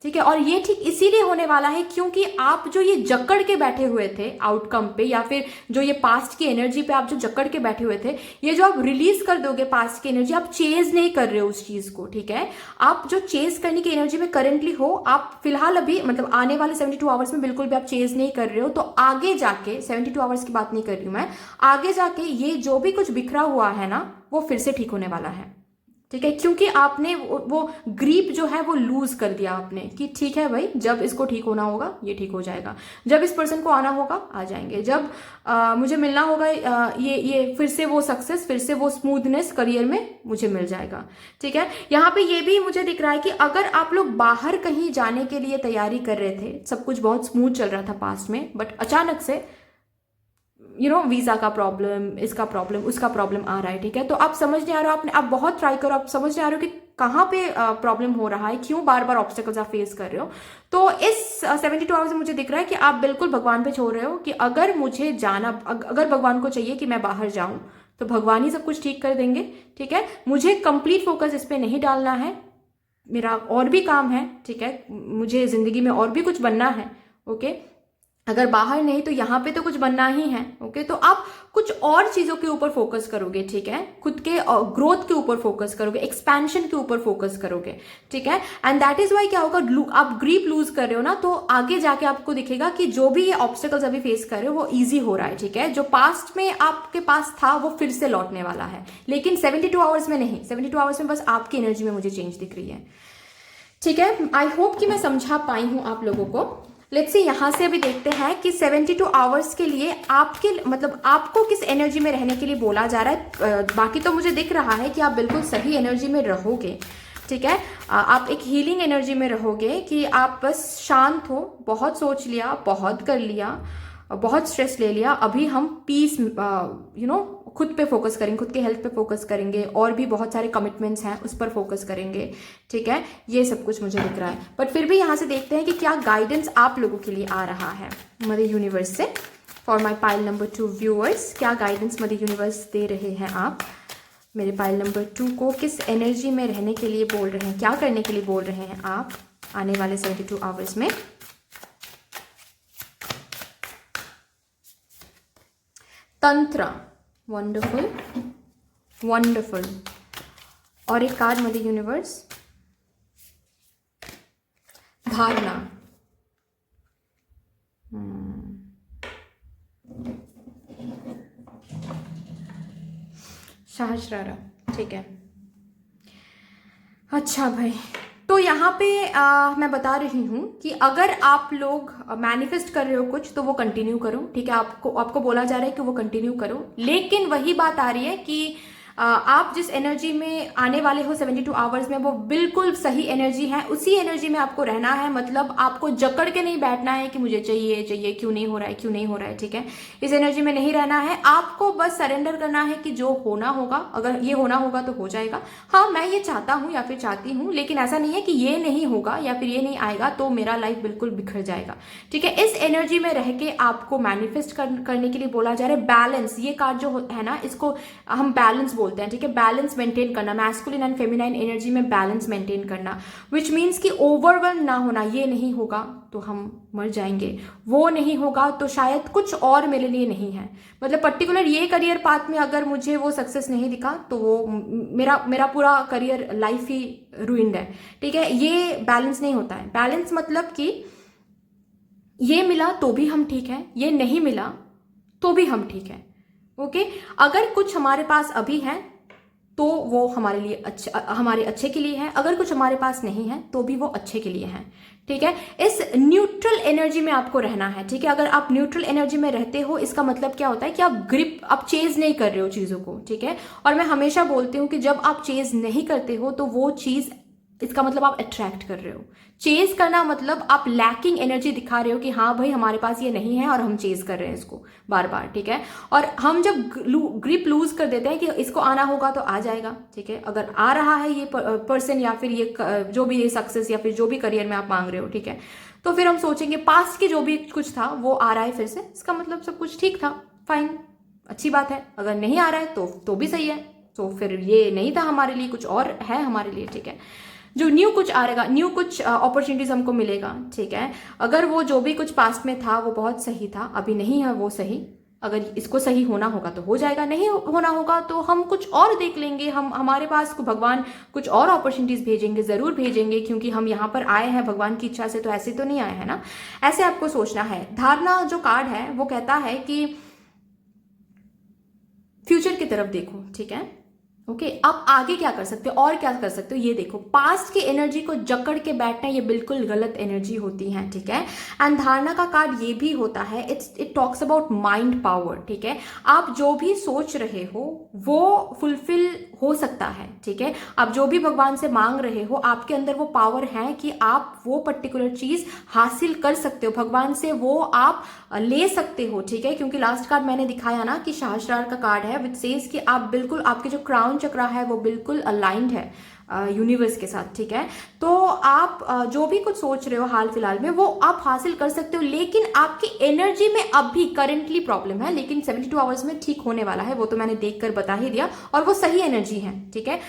ठीक है। और ये ठीक इसीलिए होने वाला है क्योंकि आप जो ये जकड़ के बैठे हुए थे आउटकम पे, या फिर जो ये पास्ट की एनर्जी पे आप जो जकड़ के बैठे हुए थे, ये जो आप रिलीज कर दोगे पास्ट की एनर्जी, आप चेज नहीं कर रहे हो उस चीज को, ठीक है। आप जो चेज करने की एनर्जी में करेंटली हो, आप फिलहाल अभी मतलब आने वाले 72 आवर्स में बिल्कुल भी आप चेज नहीं कर रहे हो। तो आगे जाके 72 आवर्स की बात नहीं कर रही हूं मैं, आगे जाके ये जो भी कुछ बिखरा हुआ है ना, वो फिर से ठीक होने वाला है, ठीक है। क्योंकि आपने वो ग्रीप जो है वो लूज कर दिया आपने, कि ठीक है भाई, जब इसको ठीक होना होगा ये ठीक हो जाएगा, जब इस पर्सन को आना होगा आ जाएंगे, जब मुझे मिलना होगा ये फिर से वो सक्सेस, फिर से वो स्मूथनेस करियर में मुझे मिल जाएगा, ठीक है। यहाँ पे ये भी मुझे दिख रहा है कि अगर आप लोग बाहर कहीं जाने के लिए तैयारी कर रहे थे, सब कुछ बहुत स्मूथ चल रहा था पास्ट में, बट अचानक से वीजा का प्रॉब्लम, इसका प्रॉब्लम, उसका प्रॉब्लम आ रहा है, ठीक है। तो आप समझ नहीं आ रहा हो, आप बहुत ट्राई करो, आप समझ नहीं आ रहे हो कि कहाँ पे प्रॉब्लम हो रहा है, क्यों बार बार ऑब्स्टेकल्स आप फेस कर रहे हो। तो इस 72 आवर्स में मुझे दिख रहा है कि आप बिल्कुल भगवान पे छोड़ रहे हो कि अगर मुझे जाना, अगर भगवान को चाहिए कि मैं बाहर जाऊं तो भगवान ही सब कुछ ठीक कर देंगे, ठीक है। मुझे कंप्लीट फोकस इस पर नहीं डालना है, मेरा और भी काम है, ठीक है, मुझे जिंदगी में और भी कुछ बनना है, ओके। अगर बाहर नहीं तो यहाँ पे तो कुछ बनना ही है, ओके। तो आप कुछ और चीजों के ऊपर फोकस करोगे, ठीक है, खुद के ग्रोथ के ऊपर फोकस करोगे, एक्सपेंशन के ऊपर फोकस करोगे, ठीक है। एंड दैट इज वाई क्या होगा, आप ग्रीप लूज कर रहे हो ना, तो आगे जाके आपको दिखेगा कि जो भी ये ऑब्स्टेकल्स अभी फेस कर रहे हो वो ईजी हो रहा है, ठीक है। जो पास्ट में आपके पास था वो फिर से लौटने वाला है, लेकिन 72 आवर्स में नहीं, 72 आवर्स में बस आपकी एनर्जी में मुझे चेंज दिख रही है, ठीक है। आई होप कि मैं समझा पाई हूं आप लोगों को। लेट्स सी, यहाँ से अभी देखते हैं कि 72 आवर्स के लिए आपके, मतलब आपको किस एनर्जी में रहने के लिए बोला जा रहा है। बाकी तो मुझे दिख रहा है कि आप बिल्कुल सही एनर्जी में रहोगे, ठीक है। आप एक हीलिंग एनर्जी में रहोगे कि आप बस शांत हो, बहुत सोच लिया, बहुत कर लिया, बहुत स्ट्रेस ले लिया, अभी हम पीस खुद पे फोकस करेंगे, खुद के हेल्थ पे फोकस करेंगे, और भी बहुत सारे कमिटमेंट्स हैं उस पर फोकस करेंगे, ठीक है। ये सब कुछ मुझे दिख रहा है, बट फिर भी यहाँ से देखते हैं कि क्या गाइडेंस आप लोगों के लिए आ रहा है मदर यूनिवर्स से। For my pile number 2 viewers, क्या गाइडेंस मदर यूनिवर्स दे रहे हैं आप मेरे पाइल नंबर 2 को, किस एनर्जी में रहने के लिए बोल रहे हैं, क्या करने के लिए बोल रहे हैं आप आने वाले 72 आवर्स में। तंत्र, वंडरफुल वंडरफुल। और एक कार्ड मदर यूनिवर्स, धारणा, सहस्रारा, ठीक है। अच्छा भाई, तो यहाँ पे मैं बता रही हूँ कि अगर आप लोग मैनिफेस्ट कर रहे हो कुछ तो वो कंटिन्यू करो, ठीक है। आपको बोला जा रहा है कि वो कंटिन्यू करो, लेकिन वही बात आ रही है कि आप जिस एनर्जी में आने वाले हो 72 आवर्स में, वो बिल्कुल सही एनर्जी है, उसी एनर्जी में आपको रहना है। मतलब आपको जकड़ के नहीं बैठना है कि मुझे चाहिए चाहिए, क्यों नहीं हो रहा है, क्यों नहीं हो रहा है, ठीक है। इस एनर्जी में नहीं रहना है, आपको बस सरेंडर करना है कि जो होना होगा, अगर ये होना होगा तो हो जाएगा। हाँ, मैं ये चाहता हूँ या फिर चाहती हूँ, लेकिन ऐसा नहीं है कि ये नहीं होगा या फिर ये नहीं आएगा तो मेरा लाइफ बिल्कुल बिखर जाएगा, ठीक है। इस एनर्जी में रह के आपको मैनिफेस्ट करने के लिए बोला जा रहा है। बैलेंस, ये कार्ड जो है ना, इसको हम बैलेंस बोलते हैं, ठीक है। बैलेंस मेंटेन करना, मैस्कुलिन एंड फेमिनाइन एनर्जी में बैलेंस मेंटेन करना, विच मीन्स कि ओवरवेल्म ना होना। ये नहीं होगा तो हम मर जाएंगे, वो नहीं होगा तो शायद कुछ और मेरे लिए नहीं है। मतलब पर्टिकुलर ये करियर पाथ में अगर मुझे वो सक्सेस नहीं दिखा तो वो मेरा पूरा करियर लाइफ ही रुइंड है, ठीक है। ये बैलेंस नहीं होता है। बैलेंस मतलब कि ये मिला तो भी हम ठीक है, ये नहीं मिला तो भी हम ठीक है, ओके। अगर कुछ हमारे पास अभी है तो वो हमारे लिए अच्छा, हमारे अच्छे के लिए है। अगर कुछ हमारे पास नहीं है तो भी वो अच्छे के लिए है, ठीक है। इस न्यूट्रल एनर्जी में आपको रहना है, ठीक है। अगर आप न्यूट्रल एनर्जी में रहते हो, इसका मतलब क्या होता है कि आप चेज नहीं कर रहे हो चीजों को, ठीक है। और मैं हमेशा बोलती हूँ कि जब आप चेज नहीं करते हो तो वो चीज, इसका मतलब आप अट्रैक्ट कर रहे हो। चेज करना मतलब आप लैकिंग एनर्जी दिखा रहे हो कि हाँ भाई हमारे पास ये नहीं है और हम चेज कर रहे हैं इसको बार बार, ठीक है। और हम जब ग्रिप लूज कर देते हैं कि इसको आना होगा तो आ जाएगा, ठीक है। अगर आ रहा है ये पर्सन या फिर ये जो भी ये सक्सेस या फिर जो भी करियर में आप मांग रहे हो, ठीक है, तो फिर हम सोचेंगे पास्ट के जो भी कुछ था वो आ रहा है फिर से, इसका मतलब सब कुछ ठीक था, फाइन, अच्छी बात है। अगर नहीं आ रहा है तो भी सही है, तो फिर ये नहीं था हमारे लिए, कुछ और है हमारे लिए, ठीक है। जो न्यू कुछ आएगा, न्यू कुछ अपॉर्चुनिटीज हमको मिलेगा, ठीक है। अगर वो जो भी कुछ पास्ट में था वो बहुत सही था, अभी नहीं है वो सही, अगर इसको सही होना होगा तो हो जाएगा, नहीं होना होगा तो हम कुछ और देख लेंगे। हमारे पास भगवान कुछ और अपॉर्चुनिटीज भेजेंगे, जरूर भेजेंगे, क्योंकि हम यहाँ पर आए हैं भगवान की इच्छा से, तो ऐसे तो नहीं आए हैं ना। ऐसे आपको सोचना है। धारणा जो कार्ड है वो कहता है कि फ्यूचर की तरफ देखो, ठीक है, ओके। आप आगे क्या कर सकते हो और क्या कर सकते हो ये देखो। पास्ट की एनर्जी को जकड़ के बैठना ये बिल्कुल गलत एनर्जी होती है, ठीक है। एंड धारणा का कार्ड ये भी होता है, it talks about mind power, ठीक है। आप जो भी सोच रहे हो वो फुलफिल हो सकता है, ठीक है। आप जो भी भगवान से मांग रहे हो, आपके अंदर वो पावर है कि आप वो पर्टिकुलर चीज हासिल कर सकते हो, भगवान से वो आप ले सकते हो, ठीक है। क्योंकि लास्ट कार्ड मैंने दिखाया ना कि सहस्त्रार का कार्ड है, विच सेज कि आप बिल्कुल, आपके जो क्राउन चक्र है वो बिल्कुल अलाइंड है यूनिवर्स के साथ, ठीक है। तो आप जो भी कुछ सोच रहे हो हाल फिलहाल में वो आप हासिल कर सकते हो, लेकिन आपकी एनर्जी में अब भी करेंटली प्रॉब्लम है, लेकिन 72 आवर्स में ठीक होने वाला है, वो तो मैंने देखकर बता ही दिया, और वो सही एनर्जी है, ठीक है।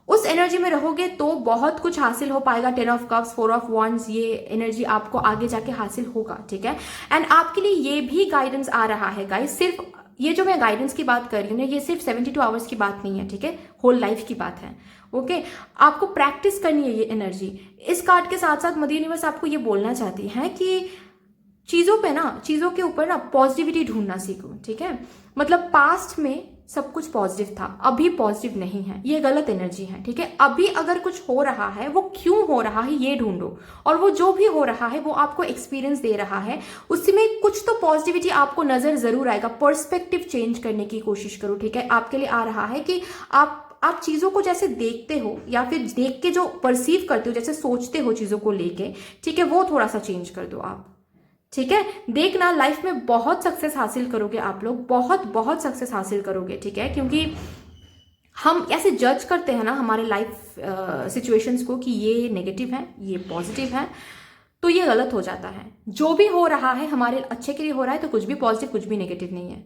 उस एनर्जी में रहोगे तो बहुत कुछ हासिल हो पाएगा। 10 ऑफ कप्स, 4 ऑफ wands, ये एनर्जी आपको आगे जाके हासिल होगा, ठीक है। एंड आपके लिए ये भी गाइडेंस आ रहा है गाइस, सिर्फ ये जो मैं गाइडेंस की बात कर रही हूँ ना, ये सिर्फ 72 आवर्स की बात नहीं है, ठीक है, होल लाइफ की बात है, ओके। आपको प्रैक्टिस करनी है ये एनर्जी। इस कार्ड के साथ साथ मदर यूनिवर्स आपको ये बोलना चाहती है कि चीजों के ऊपर ना पॉजिटिविटी ढूंढना सीखो, ठीक है। मतलब पास्ट में सब कुछ पॉजिटिव था, अभी पॉजिटिव नहीं है, ये गलत एनर्जी है, ठीक है। अभी अगर कुछ हो रहा है वो क्यों हो रहा है ये ढूंढो, और वो जो भी हो रहा है वो आपको एक्सपीरियंस दे रहा है, उसमें कुछ तो पॉजिटिविटी आपको नजर जरूर आएगा। पर्सपेक्टिव चेंज करने की कोशिश करो, ठीक है। आपके लिए आ रहा है कि आप चीजों को जैसे देखते हो या फिर देख के जो परसीव करते हो, जैसे सोचते हो चीजों को लेके, ठीक है, वो थोड़ा सा चेंज कर दो आप, ठीक है। देखना लाइफ में बहुत सक्सेस हासिल करोगे आप लोग, बहुत बहुत सक्सेस हासिल करोगे, ठीक है। क्योंकि हम ऐसे जज करते हैं ना हमारे लाइफ सिचुएशंस को कि ये नेगेटिव है, ये पॉजिटिव है, तो ये गलत हो जाता है। जो भी हो रहा है हमारे अच्छे के लिए हो रहा है, तो कुछ भी पॉजिटिव कुछ भी नेगेटिव नहीं है,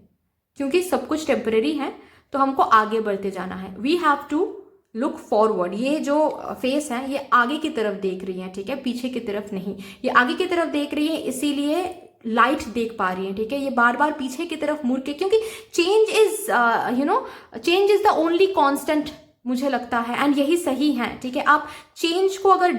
क्योंकि सब कुछ टेम्परेरी है, तो हमको आगे बढ़ते जाना है। We have to look forward. ये जो फेस है ये आगे की तरफ देख रही है, ठीक है, पीछे की तरफ नहीं, ये आगे की तरफ देख रही है, इसीलिए लाइट देख पा रही है, ठीक है। ये बार बार पीछे की तरफ मुड़ के, क्योंकि change is the only constant, मुझे लगता है, एंड यही सही है, ठीक है। आप चेंज को अगर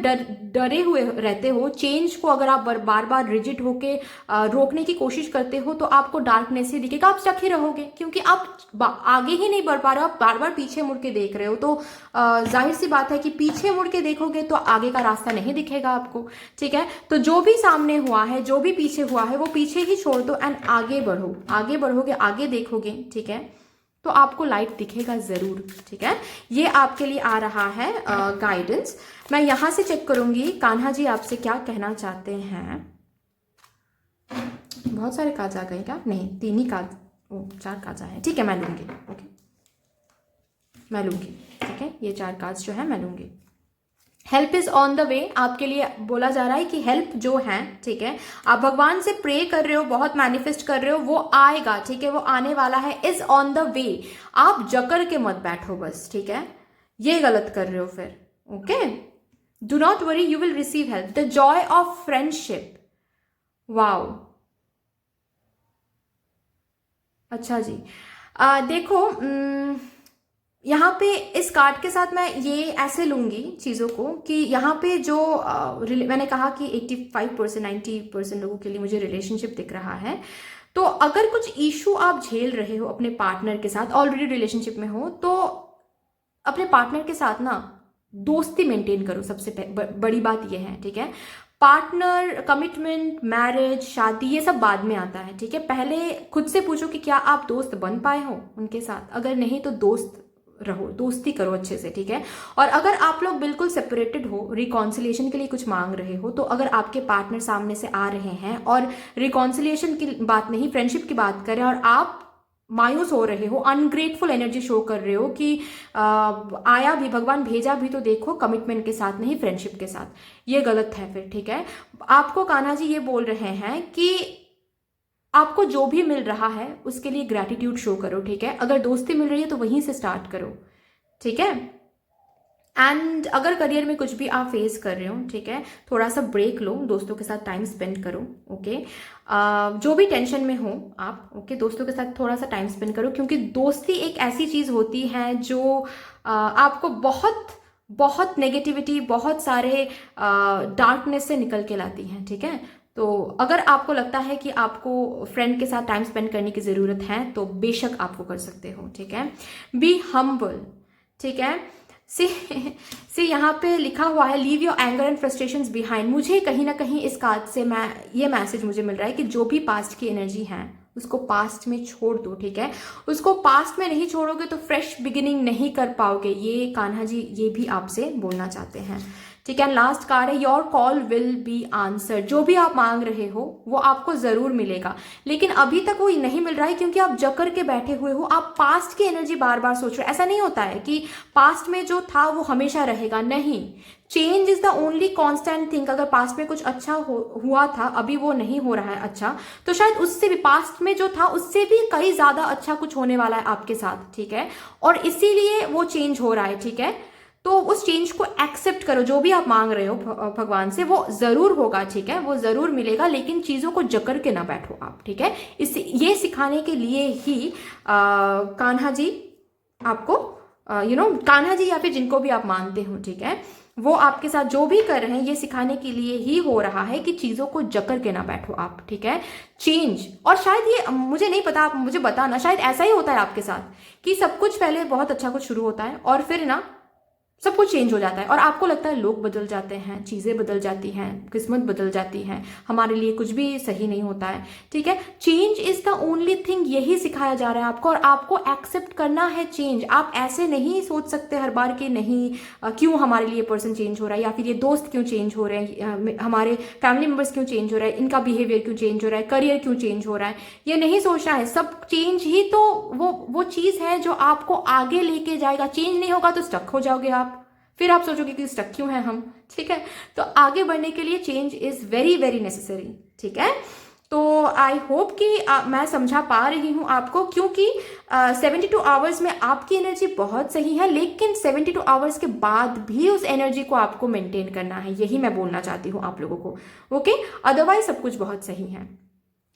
डरे हुए रहते हो, चेंज को अगर आप बार बार रिजिड होके रोकने की कोशिश करते हो, तो आपको डार्कनेस ही दिखेगा, आप स्टक ही रहोगे, क्योंकि आप आगे ही नहीं बढ़ पा रहे हो, आप बार बार पीछे मुड़ के देख रहे हो। तो जाहिर सी बात है कि पीछे मुड़ के देखोगे तो आगे का रास्ता नहीं दिखेगा आपको, ठीक है। तो जो भी सामने हुआ है, जो भी पीछे हुआ है, वो पीछे ही छोड़ दो एंड आगे बढ़ो, आगे बढ़ोगे, आगे देखोगे, ठीक है। तो आपको लाइट दिखेगा ज़रूर, ठीक है। ये आपके लिए आ रहा है गाइडेंस। मैं यहाँ से चेक करूँगी कान्हा जी आपसे क्या कहना चाहते हैं। बहुत सारे कार्ड्स आ गए क्या? नहीं, 3 ही कार्ड, 4 कार्ड्स आए हैं, ठीक है, मैं लूँगी, ओके, मैं लूँगी, ठीक है, ये 4 कार्ड्स जो है मैं लूँगी। Help is on the way, आपके लिए बोला जा रहा है कि हेल्प जो है, ठीक है, आप भगवान से प्रे कर रहे हो, बहुत मैनिफेस्ट कर रहे हो, वो आएगा, ठीक है, वो आने वाला है, इज ऑन द वे। आप जकड़ के मत बैठो बस, ठीक है, ये गलत कर रहे हो फिर, okay. Do not worry, you will receive help. The Joy of friendship, wow, अच्छा जी। देखो, यहाँ पे इस कार्ड के साथ मैं ये ऐसे लूँगी चीज़ों को कि यहाँ पे जो मैंने कहा कि 85% 90% लोगों के लिए मुझे रिलेशनशिप दिख रहा है। तो अगर कुछ इशू आप झेल रहे हो अपने पार्टनर के साथ, ऑलरेडी रिलेशनशिप में हो, तो अपने पार्टनर के साथ ना दोस्ती मेंटेन करो, सबसे बड़ी बात ये है, ठीक है। पार्टनर, कमिटमेंट, मैरिज, शादी, ये सब बाद में आता है, ठीक है। पहले खुद से पूछो कि क्या आप दोस्त बन पाए हो उनके साथ, अगर नहीं तो दोस्त रहो, दोस्ती करो अच्छे से, ठीक है। और अगर आप लोग बिल्कुल सेपरेटेड हो, रिकॉन्सिलिएशन के लिए कुछ मांग रहे हो, तो अगर आपके पार्टनर सामने से आ रहे हैं और रिकॉन्सिलिएशन की बात नहीं, फ्रेंडशिप की बात करें, और आप मायूस हो रहे हो, अनग्रेटफुल एनर्जी शो कर रहे हो कि आया भी भगवान, भेजा भी तो देखो कमिटमेंट के साथ नहीं फ्रेंडशिप के साथ, ये गलत है फिर, ठीक है। आपको कान्हा जी ये बोल रहे हैं कि आपको जो भी मिल रहा है उसके लिए ग्रैटिट्यूड शो करो, ठीक है। अगर दोस्ती मिल रही है तो वहीं से स्टार्ट करो, ठीक है। एंड अगर करियर में कुछ भी आप फेस कर रहे हो, ठीक है, थोड़ा सा ब्रेक लो, दोस्तों के साथ टाइम स्पेंड करो, ओके। जो भी टेंशन में हो आप, ओके, दोस्तों के साथ थोड़ा सा टाइम स्पेंड करो, क्योंकि दोस्ती एक ऐसी चीज़ होती है जो आपको बहुत बहुत नेगेटिविटी, बहुत सारे डार्कनेस से निकल के लाती हैं, ठीक है। तो अगर आपको लगता है कि आपको फ्रेंड के साथ टाइम स्पेंड करने की ज़रूरत है तो बेशक आपको कर सकते हो, ठीक है। बी हम्बल, ठीक है। सी यहाँ पे लिखा हुआ है leave your anger and frustrations behind. मुझे कहीं ना कहीं इस कार्ड से ये मैसेज मुझे मिल रहा है कि जो भी पास्ट की एनर्जी है उसको पास्ट में छोड़ दो, ठीक है। उसको पास्ट में नहीं छोड़ोगे तो फ्रेश बिगिनिंग नहीं कर पाओगे, ये कान्हा जी ये भी आपसे बोलना चाहते हैं, ठीक है। लास्ट कार्ड है your call will be answer. जो भी आप मांग रहे हो वो आपको जरूर मिलेगा, लेकिन अभी तक वो नहीं मिल रहा है क्योंकि आप जकड़ के बैठे हुए हो, आप पास्ट की एनर्जी बार बार सोच रहे हो। ऐसा नहीं होता है कि पास्ट में जो था वो हमेशा रहेगा, नहीं। Change is the only constant thing. अगर पास्ट में कुछ अच्छा हुआ था, अभी वो नहीं हो रहा है अच्छा, तो शायद उससे भी, पास्ट में जो था उससे भी कई ज्यादा अच्छा कुछ होने वाला है आपके साथ, ठीक है। और इसीलिए वो चेंज हो रहा है, ठीक है। तो उस चेंज को एक्सेप्ट करो, जो भी आप मांग रहे हो भगवान से वो जरूर होगा, ठीक है, वो जरूर मिलेगा, लेकिन चीजों को जकड़ के ना बैठो आप, ठीक है। ये सिखाने के लिए ही कान्हा जी आपको कान्हा जी या फिर जिनको भी आप मानते हो, ठीक है, वो आपके साथ जो भी कर रहे हैं ये सिखाने के लिए ही हो रहा है कि चीजों को जकड़ के ना बैठो आप, ठीक है। चेंज, और शायद ये मुझे नहीं पता, आप मुझे बताना, शायद ऐसा ही होता है आपके साथ कि सब कुछ पहले बहुत अच्छा कुछ शुरू होता है और फिर ना सब कुछ चेंज हो जाता है और आपको लगता है लोग बदल जाते हैं, चीज़ें बदल जाती हैं, किस्मत बदल जाती है, हमारे लिए कुछ भी सही नहीं होता है, ठीक है। Change is the only thing, यही सिखाया जा रहा है आपको, और आपको एक्सेप्ट करना है चेंज। आप ऐसे नहीं सोच सकते हर बार कि नहीं क्यों हमारे लिए पर्सन चेंज हो रहा है, या फिर ये दोस्त क्यों चेंज हो रहे हैं, हमारे फैमिली मेम्बर्स क्यों चेंज हो रहा है, इनका बिहेवियर क्यों चेंज हो रहा है, करियर क्यों चेंज हो रहा है, ये नहीं सोचना है। सब चेंज ही तो वो चीज़ है जो आपको आगे लेके जाएगा। चेंज नहीं होगा तो स्टक हो जाओगे आप, फिर आप सोचोगे कि स्टक क्यों है हम, ठीक है। तो आगे बढ़ने के लिए change is very very necessary, ठीक है। तो आई होप कि मैं समझा पा रही हूँ आपको, क्योंकि 72 आवर्स में आपकी एनर्जी बहुत सही है, लेकिन 72 आवर्स के बाद भी उस एनर्जी को आपको मेंटेन करना है, यही मैं बोलना चाहती हूँ आप लोगों को, ओके। अदरवाइज सब कुछ बहुत सही है,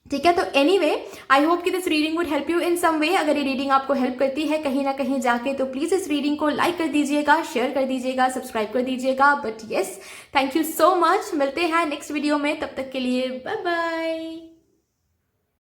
ठीक है। तो एनीवे आई होप कि this reading would help you in some way. अगर ये रीडिंग आपको हेल्प करती है कहीं ना कहीं जाके, तो प्लीज इस रीडिंग को लाइक कर दीजिएगा, शेयर कर दीजिएगा, सब्सक्राइब कर दीजिएगा। But yes, thank you so much. मिलते हैं नेक्स्ट वीडियो में, तब तक के लिए बाय बाय।